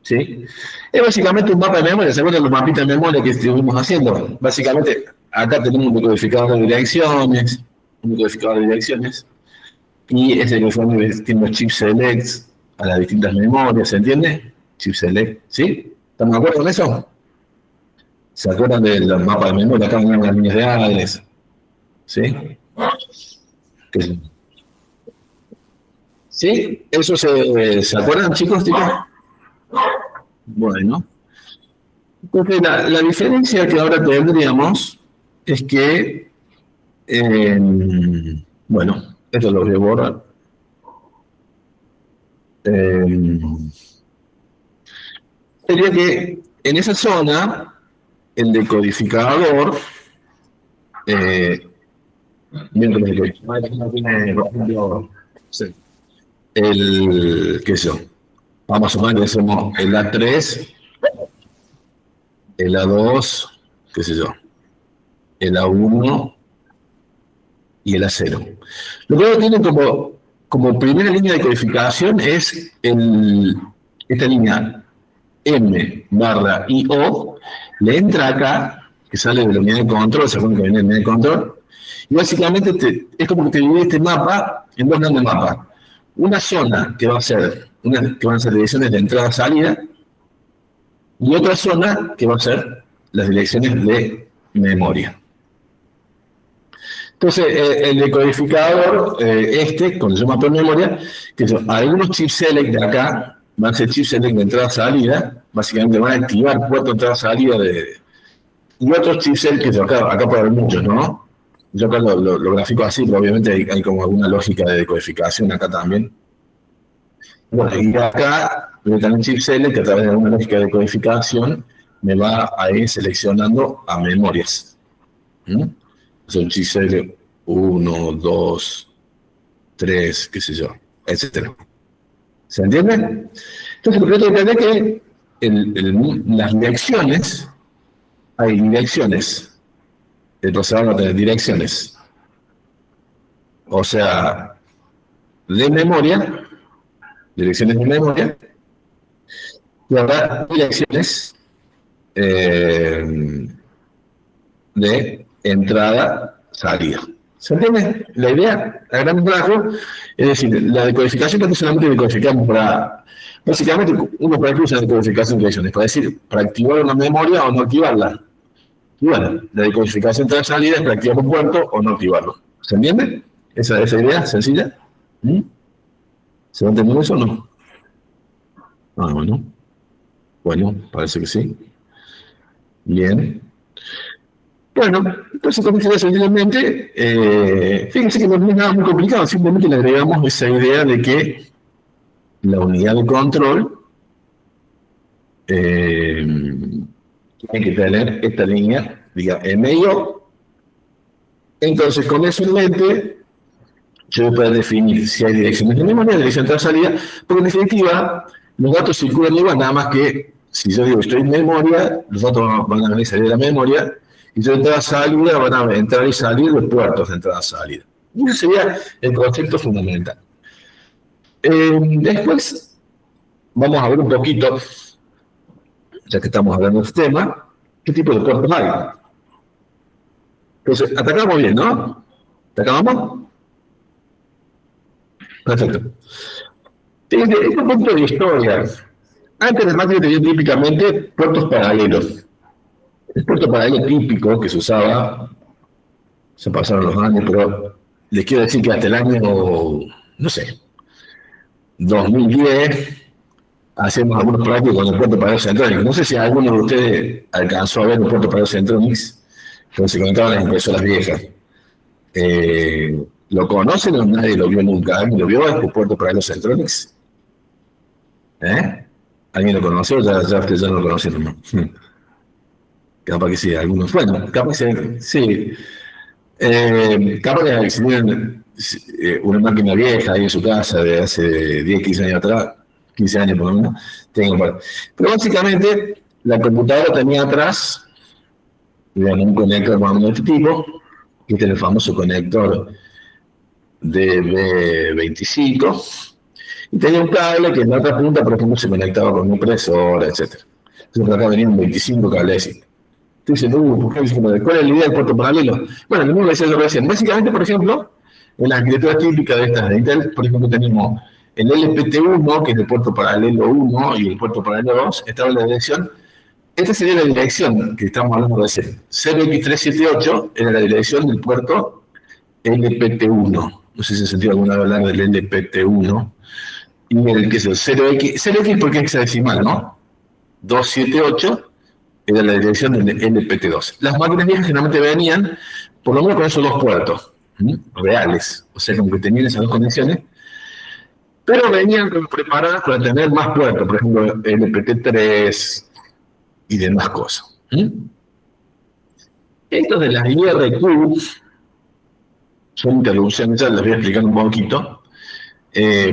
¿sí? Es básicamente un mapa de memoria. ¿Se acuerdan los mapitas de memoria que estuvimos haciendo? Básicamente, acá tenemos un decodificador de direcciones, y ese decodificador tiene los chip selects a las distintas memorias, ¿se entiende? Chip select, ¿sí? ¿Estamos de acuerdo con eso? ¿Se acuerdan del mapa de memoria? Acá van las líneas de Adres, ¿sí? ¿Sí? ¿Eso se acuerdan, chicos? Bueno. Entonces, la diferencia que ahora tendríamos es que, bueno, esto lo voy a borrar. Sería que en esa zona, el decodificador, mientras el decodificador no tiene, por ejemplo, qué sé yo, vamos a sumar que somos el A3 el A2, qué sé yo, el A1 y el A0. Lo que tienen como primera línea de codificación es esta línea M/IO, le entra acá, que sale de la unidad de control, se supone que viene de la unidad de control, y básicamente es como que te divide este mapa en dos grandes mapas. Una zona que van a ser direcciones de entrada-salida, y otra zona que va a ser las direcciones de memoria. Entonces, el decodificador, con el mapa de memoria, que son algunos chip select de acá, van a ser chip select de entrada-salida, básicamente van a activar puerto entrada-salida y otros chip select que acá puede haber muchos, ¿no? Yo acá lo grafico así, pero obviamente hay como alguna lógica de decodificación acá también. Bueno, y acá también chip select, que a través de alguna lógica de decodificación, me va a ir seleccionando a memorias. Son chip select 1, 2, 3, qué sé yo, etc. ¿Se entiende? Entonces, lo que tengo que entender es que las direcciones, hay direcciones, el procesador va a tener direcciones, o sea, de memoria, direcciones de memoria, y habrá direcciones de entrada-salida. ¿Se entiende? La idea, a gran rasgo, es decir, la decodificación no solamente decodificamos básicamente, uno para qué usa decodificación de direcciones, para activar una memoria o no activarla. Y bueno, la decodificación de salida es para activar un puerto o no activarlo. ¿Se entiende? Esa idea sencilla. ¿Se va a entender eso o no? Ah, bueno. Bueno, parece que sí. Bien. Bueno, entonces como se sencillamente, fíjense que no es nada muy complicado, simplemente le agregamos esa idea de que la unidad de control tiene que tener esta línea, diga, MIO. Entonces, con eso en mente, yo voy a poder definir si hay direcciones de memoria, dirección de salida, porque en definitiva, los datos circulan igual, nada más que si yo digo estoy en memoria, los datos van a venir y salir de la memoria, y de entrada-salida van a entrar y salir los puertos de entrada-salida. Y ese sería el concepto fundamental. Después, vamos a ver un poquito, ya que estamos hablando de este tema, qué tipo de puertos hay. Entonces, atacamos bien, ¿no? ¿Atacamos? Perfecto. Fíjense, este punto de historia. Antes del Matrix tenía típicamente puertos paralelos. El puerto paralelo típico que se usaba, se pasaron los años, pero les quiero decir que hasta el año, no sé, 2010, hacemos algunos prácticos con el puerto paralelo Centronics. No sé si alguno de ustedes alcanzó a ver el puerto paralelo Centronics, donde se conectaban las impresoras viejas. ¿Lo conocen o nadie lo vio nunca? ¿Alguien lo vio este puerto paralelo Centronics? ¿Alguien lo conoció? Ya ustedes ya no lo conocieron, ¿no? Capaz que sí, algunos. Bueno, capaz que sí. Capaz que si tienen una máquina vieja ahí en su casa de hace 10, 15 años atrás, 15 años por lo menos, pero básicamente la computadora tenía atrás, digamos, un conector más o menos de este tipo, que es el famoso conector DB25, y tenía un cable que en la otra punta, por ejemplo, se conectaba con una impresora, etc. Entonces por acá venían 25 cables. Entonces, ¿cuál es la idea del puerto paralelo? Bueno, lo mismo que decía yo recién. Básicamente, por ejemplo, en las arquitecturas típicas de estas de Intel, por ejemplo, tenemos el LPT1, que es el puerto paralelo 1, y el puerto paralelo 2, estaba en la dirección. Esta sería la dirección que estamos hablando recién. 0x378 era la dirección del puerto LPT1. No sé si se sentido alguna vez hablar del LPT1. Y el que es el 0x porque es hexadecimal, ¿no? 278 era la dirección del LPT2. Las máquinas viejas generalmente venían, por lo menos con esos dos puertos, reales, o sea, como que tenían esas dos conexiones, pero venían preparadas para tener más puertos, por ejemplo, LPT3 y demás cosas. Estos de las IRQ son interrupciones, ya les voy a explicar un poquito,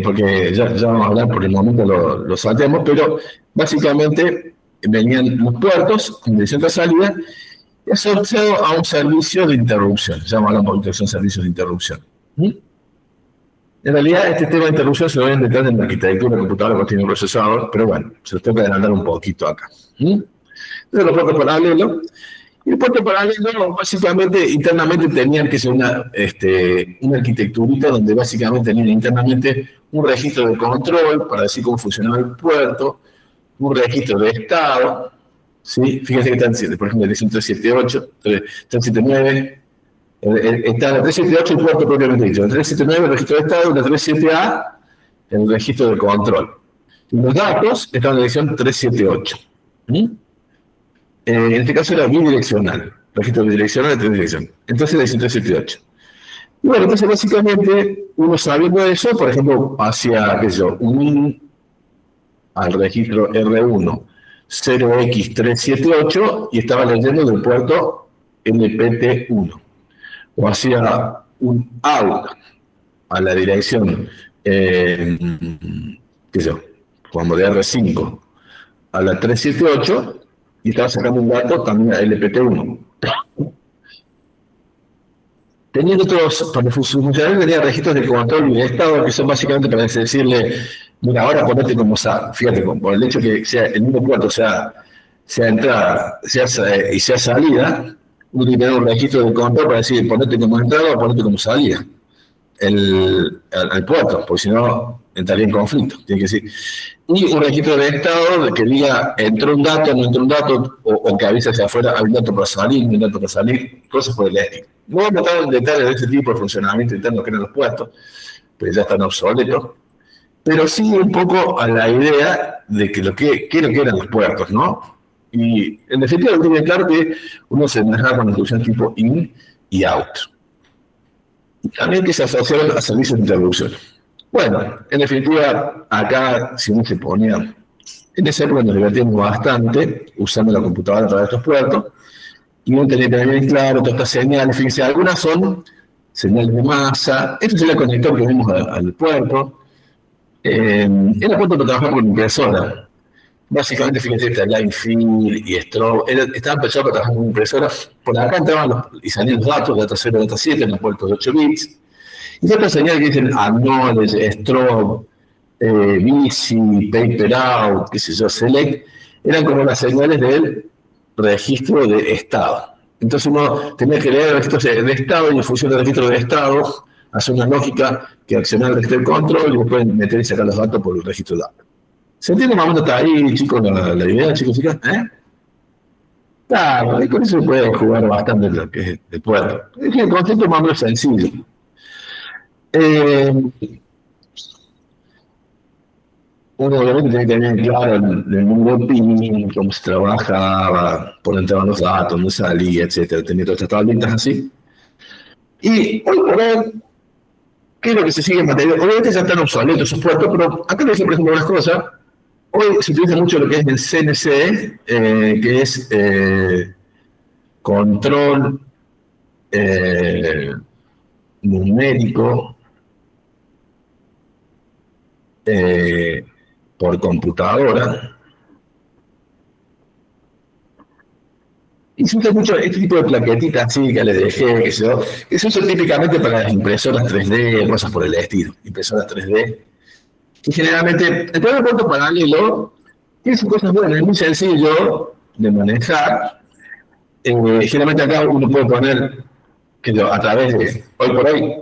porque ya vamos a hablar, por el momento lo saltemos, pero básicamente venían los puertos con dirección de salida y asociado a un servicio de interrupción, se llama la movilización servicios de interrupción. En realidad, este tema de interrupción se lo ven detrás de la arquitectura de la computadora que tiene un procesador, pero bueno, se los tengo que adelantar un poquito acá. Entonces, los puertos paralelos. Y el puerto paralelo, básicamente, internamente tenían que ser una arquitecturita donde básicamente tenían internamente un registro de control para decir cómo funcionaba el puerto, un registro de estado, ¿sí? Fíjense que están, por ejemplo, el 378, 379, está en el 378 el puerto propiamente dicho, el 379 el registro de estado, el 37A el registro de control. Y los datos están en la dirección 378. En este caso era bidireccional, registro bidireccional de tres direcciones. Entonces la 378. Y bueno, entonces básicamente uno sabiendo eso, por ejemplo, hacía, qué sé yo, al registro R1 0x378 y estaba leyendo del puerto NPT1. O hacía un out a la dirección, qué sé yo, como de R5 a la 378 y estaba sacando un dato también a LPT1. Teniendo otros, para funcionar tenía registros de control y de estado que son básicamente para decirle, mira, ahora ponete como SAT. Fíjate, por el hecho que sea el mismo puerto sea entrada y sea salida, uno tiene que tener un registro de control para decir, ponete como entrada o ponete como salida al puerto, porque si no entraría en conflicto, tiene que decir. Y un registro de estado de que diga entró un dato, no entró un dato, o que avisa hacia afuera, hay un dato para salir, no hay un dato para salir, cosas por el estilo. No voy a meter en detalles de ese tipo de funcionamiento interno que eran los puertos, pues ya están obsoletos, pero sí un poco a la idea de que lo que eran los puertos, ¿no? Y en definitiva, tiene claro que uno se manejaba con la instrucción tipo in y out. Y también que se asociaron a servicios de interrupción. Bueno, en definitiva, acá, si uno se ponía, en esa época nos divertíamos bastante usando la computadora para estos puertos, y uno tenía que tener bien claro todas estas señales. Fíjense, algunas son señales de masa, este es el conector que vimos al puerto. Era puerto para trabajar con impresora. Básicamente, fíjense, está Line Fill y Strobe, estaban pensados para trabajar con impresoras. Por acá entraban y salían los datos, data 0, data 7, en los puertos de 8 bits. Y otras señales que dicen Acknowledge, Strobe, Busy, Paper Out, qué sé yo, Select, eran como las señales del registro de estado. Entonces uno tenía que leer el registro de estado y en función del registro de estado hacer una lógica que acciona el registro de control y después meter y sacar los datos por el registro de datos. ¿Se entiende más o menos hasta ahí, chicos, la idea, chicos, chicas? Claro, y con eso se puede jugar bastante lo que es el puerto. Es que el concepto es más o menos sencillo. Uno obviamente tiene que tener claro el mundo PIN, cómo se trabajaba, por dónde entraban los datos, dónde salía, etcétera. Tenía todas estas tablitas así. Y hoy por hoy, ¿qué es lo que se sigue en materia? Obviamente ya están obsoletos esos puertos, pero acá les por ejemplo unas cosas. Hoy se utiliza mucho lo que es el CNC, que es control numérico por computadora. Y se usa mucho este tipo de plaquetitas así que les dejé, que se usan típicamente para las impresoras 3D, cosas por el estilo, impresoras 3D. Y generalmente, el primer puerto paralelo tiene sus cosas buenas, es muy sencillo de manejar. Generalmente acá uno puede poner, a través de, hoy por hoy,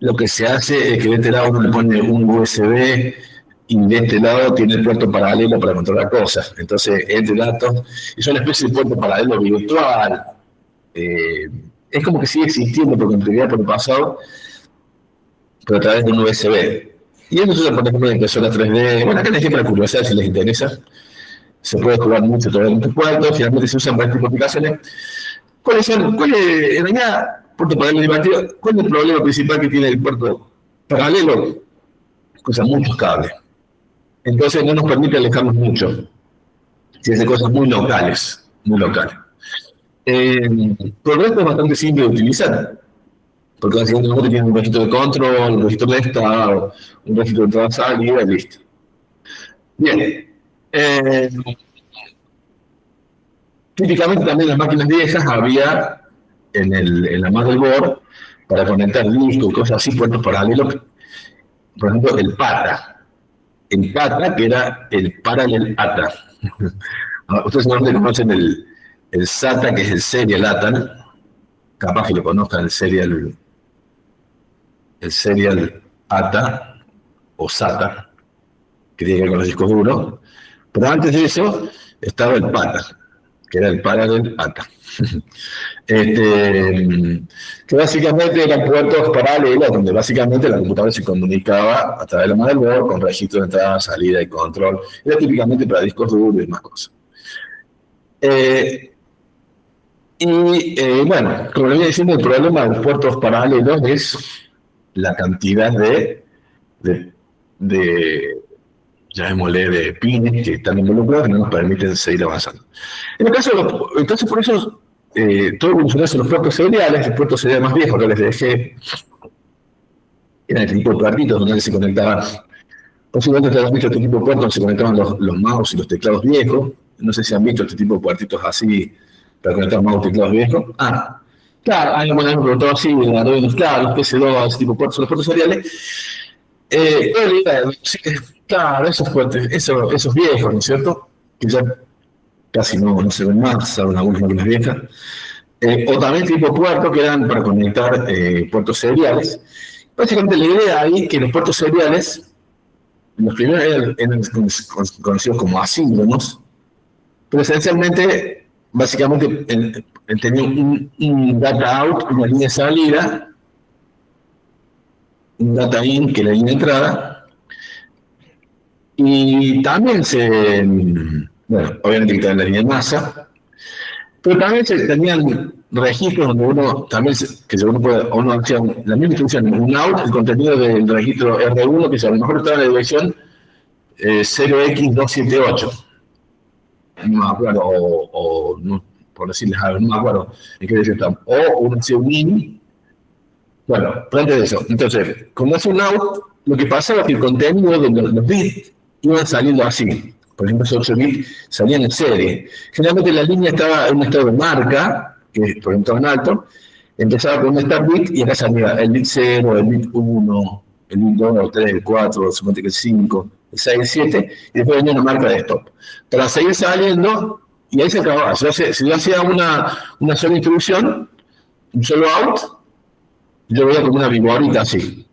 lo que se hace es que de este lado uno le pone un USB y de este lado tiene el puerto paralelo para controlar cosas. Entonces, entre datos, es una especie de puerto paralelo virtual. Es como que sigue existiendo por continuidad por el pasado, pero a través de un USB. Y eso se usa, por ejemplo, en impresoras 3D. Bueno, acá les dejé para curiosidad si les interesa. Se puede jugar mucho todavía en muchos puertos, finalmente se usan para este tipo de aplicaciones. ¿Cuál es en realidad, puerto paralelo divertido? ¿Cuál es el problema principal que tiene el puerto paralelo? Usa muchos cables. Entonces no nos permite alejarnos mucho. Se hace cosas muy locales, muy locales. Por el resto es bastante simple de utilizar. Porque básicamente tiene un registro de control, un registro de estado, un registro de entrada salida y listo. Bien. Típicamente también en las máquinas viejas había en la motherboard para conectar discos y cosas así, puertos paralelos, por ejemplo, el PATA. El PATA, que era el Parallel ATA. Ustedes seguramente conocen el SATA, que es el Serial ATA. Capaz que lo conozcan, el Serial ATA o SATA, que tiene que ver con los discos duros. Pero antes de eso estaba el PATA, que era el Parallel ATA. Que básicamente eran puertos paralelos donde básicamente la computadora se comunicaba a través de la motherboard con registros de entrada, salida y control. Era típicamente para discos duros y más cosas. Bueno, como le venía diciendo, el problema de los puertos paralelos es la cantidad llamémosle, de pines que están involucrados y no nos permiten seguir avanzando. En el caso entonces por eso todo evolucionó hacia los puertos seriales. El puerto serial más viejo que les dejé era el tipo de puertitos donde se conectaban. Posiblemente ustedes han visto este tipo de puertos donde se conectaban los mouse y los teclados viejos. No sé si han visto este tipo de puertitos así para conectar mouse y teclados viejos. Claro, hay un preguntado así, claro, los PC2, ese tipo de puertos, son los puertos seriales. Claro, esos puertos, esos viejos, ¿no es cierto? Que ya casi no se ven más, salvo algunas máquinas viejas. O también tipo puertos que eran para conectar puertos seriales. Básicamente la idea ahí es que los puertos seriales, los primeros eran conocidos como asíncronos, pero esencialmente, básicamente, tenían un data out, una línea de salida, un data in, que es la línea de entrada, y también bueno, obviamente que está en la línea de masa, pero también se tenían registros donde uno también, uno hacía la misma instrucción, un out, el contenido del registro R1, que a lo mejor estaba en la dirección 0x278. No me acuerdo, por decirles algo, no me acuerdo en qué dirección está. O uno hacía un in. Bueno, antes de eso. Entonces, como es un out, lo que pasaba es que el contenido de los bits iban saliendo así. Por ejemplo, esos 8 bits salían en serie. Generalmente la línea estaba en un estado de marca, que por ejemplo estaba en alto, empezaba con un start bit y acá salía el bit 0, el bit 1, el bit 2, el 3, el 4, suponte que el 5, el 6, el 7, y después venía una marca de stop. Para seguir saliendo, y ahí se acababa. Si yo hacía una sola instrucción, un solo out, yo veía como una viborita así,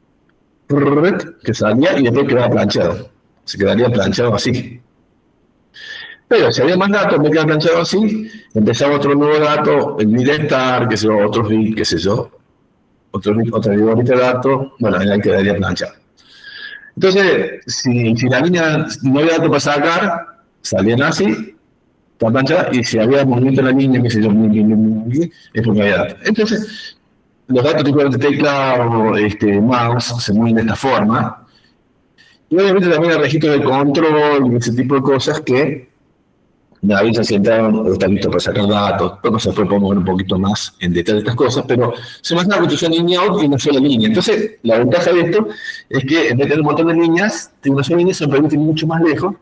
que salía y después quedaba planchado. Se quedaría planchado así. Pero si había más datos, me quedaba planchado así, empezaba otro nuevo dato, el bit start, qué sé yo, otros bits, qué sé yo, otra viborita de datos, bueno, ahí quedaría planchado. Entonces, si la línea no había datos para sacar, salían así, está planchada, y si había movimiento en la línea, qué sé yo, es porque había datos. Entonces, los datos tipo de teclado, mouse, se mueven de esta forma. Y obviamente también el registro de control y ese tipo de cosas que David se sentaron o están listos para sacar datos. Después se puede mover un poquito más en detalle estas cosas, pero se imagina una construcción lineal y una sola línea. Entonces, la ventaja de esto es que en vez de tener un montón de líneas, de una sola línea se permite ir mucho más lejos.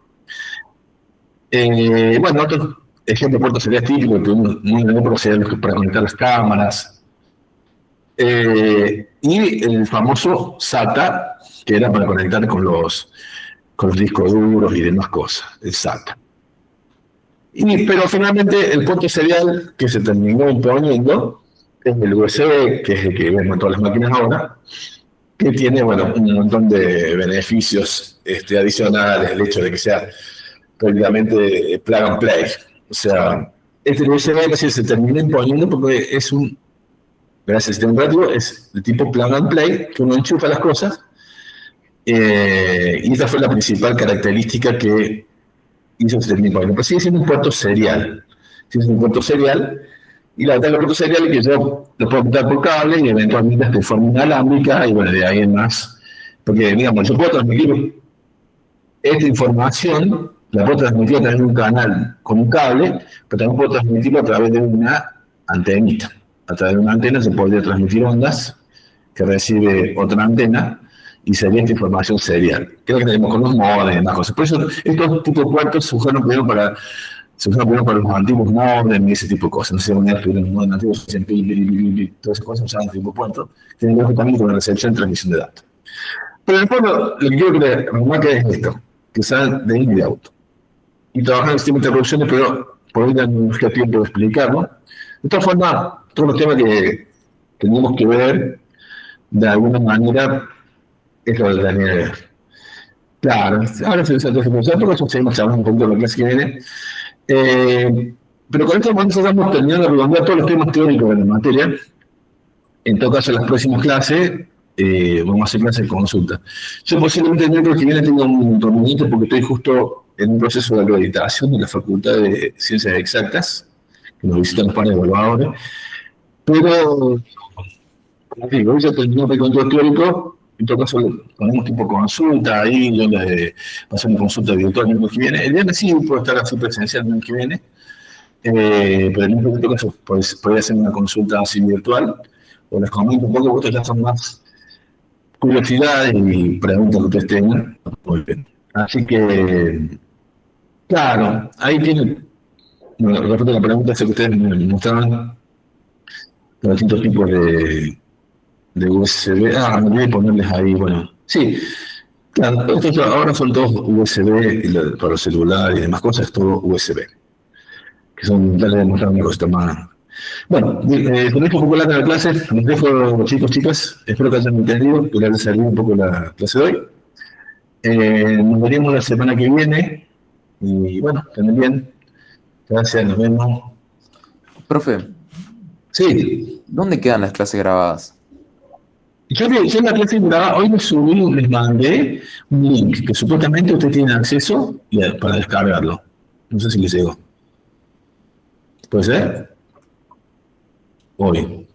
Bueno, otro ejemplo de puerto sería típico, que muy ejemplo sería para conectar las cámaras. Y el famoso SATA, que era para conectar con los discos duros y demás cosas, el SATA. Pero finalmente el puerto serial que se terminó imponiendo es el USB, que es el que vemos en todas las máquinas ahora, que tiene, bueno, un montón de beneficios adicionales, el hecho de que sea prácticamente plug and play. O sea, este USB se terminó imponiendo porque es gracias al sistema operativo, es de tipo plug and play, que uno enchufa las cosas, y esta fue la principal característica que hizo que se termine imponiendo. Pero sigue siendo un puerto serial. Sigue siendo un puerto serial, y la ventaja del puerto serial es que yo lo puedo conectar por cable y eventualmente de forma inalámbrica, y bueno, de ahí en más. Porque, digamos, yo puedo transmitir esta información, la puedo transmitir a través de un canal con un cable, pero también puedo transmitirlo a través de una antenita. A través de una antena se podría transmitir ondas que recibe otra antena y sería esta información serial. Creo que tenemos con los modems y demás cosas. Por eso estos tipos de puertos se usaron primero para Se usa primero para los antiguos modem y ese tipo de cosas. No sé si alguna vez tuvieron un modem antiguo, se pi, pi, pi, pi, todas esas cosas usaban tipo puerto. Tienen que ver también con la recepción y transmisión de datos. Pero en el fondo, lo que quiero que remarque es esto, que salen de in y de out. Y trabajar en el sistema de interrupciones, pero por hoy no nos queda tiempo de explicarlo. De todas formas, todos los temas que tenemos que ver, de alguna manera, es lo de la nieve. Claro, ahora se usa todo ese proceso, porque eso seguimos hablando un poquito de la clase que viene. Pero con esto nosotros estamos terminando de redondear todos los temas teóricos de la materia. En todo caso, en las próximas clases vamos a hacer clases de consulta. Yo posiblemente el miércoles que viene tenga un inconveniente porque estoy justo en un proceso de acreditación de la Facultad de Ciencias Exactas, que nos visitan los pares de evaluadores. Pero, como digo, hoy ya terminó el control teórico. En todo caso, ponemos tipo consulta ahí, yo le paso una consulta virtual el miércoles que viene. El viernes sí puedo estar así presencial el miércoles que viene. Pero en este caso podría hacer una consulta así virtual, o les comento un poco, porque ya son más curiosidades y preguntas que ustedes tengan. Muy bien. Así que, claro, ahí tienen, bueno, respecto a la pregunta esa que ustedes me mostraban, los distintos tipos de USB. Ah, me olvidé ponerles ahí, bueno, sí, claro, ahora son todos USB para el celular y demás cosas, todo USB, que son, ya les voy a mostrar una cosa más. Bueno, con esto un poco larga la clase, los dejo chicos, chicas, espero que hayan entendido, que les haya servido un poco la clase de hoy. Nos veremos la semana que viene y bueno, también bien, gracias, nos vemos. Profe, Sí, ¿dónde quedan las clases grabadas? yo en la clase grabada, hoy les mandé un link que supuestamente ustedes tienen acceso para descargarlo. No sé si les llegó. ¿Puede ser? Hoy.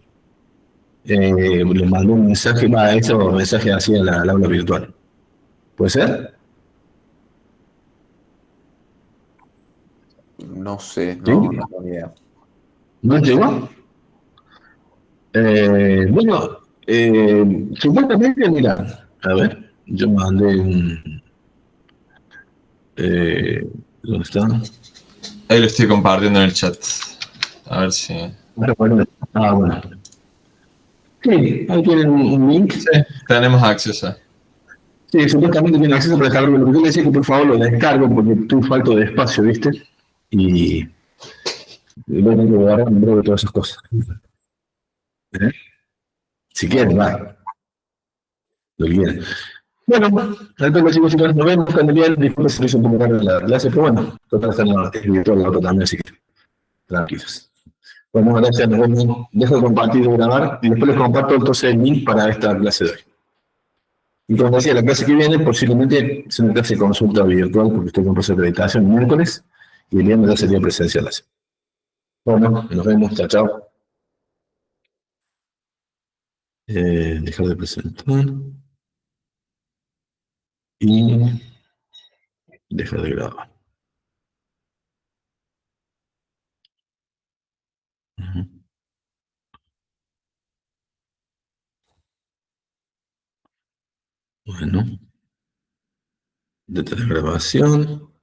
Les mandé un mensaje, eso, mensaje así al aula virtual. ¿Puede ser? No sé, ¿Sí? no tengo ni idea. ¿No llegó? Bueno, supuestamente, mira, a ver, yo mandé un... ¿dónde está? Ahí lo estoy compartiendo en el chat. A ver si. Bueno, bueno. Sí, ahí tienen un link. Sí, tenemos acceso. Sí, supuestamente tienen acceso para descargarlo. Lo que yo le decía es que por favor lo descargo porque estoy falto de espacio, ¿viste? Y voy a tener que guardar un breve todas esas cosas. ¿Eh? Si quieren, va. Lo que quieran. Bueno, entonces chicos y chicas, nos vemos cuando bien. Disculpen si hizo un poco tarde la clase, pero bueno, total está en virtual la otra también, así que tranquilos. Bueno, gracias, nos vemos. Dejo de compartir y grabar y después les comparto entonces el link para esta clase de hoy. Y como decía, la clase que viene posiblemente es una clase de consulta virtual porque estoy con proceso de acreditación el miércoles y el viernes ya sería presencial. Bueno, nos vemos, chao, chao. Dejar de presentar y dejar de grabar. Bueno, detener grabación.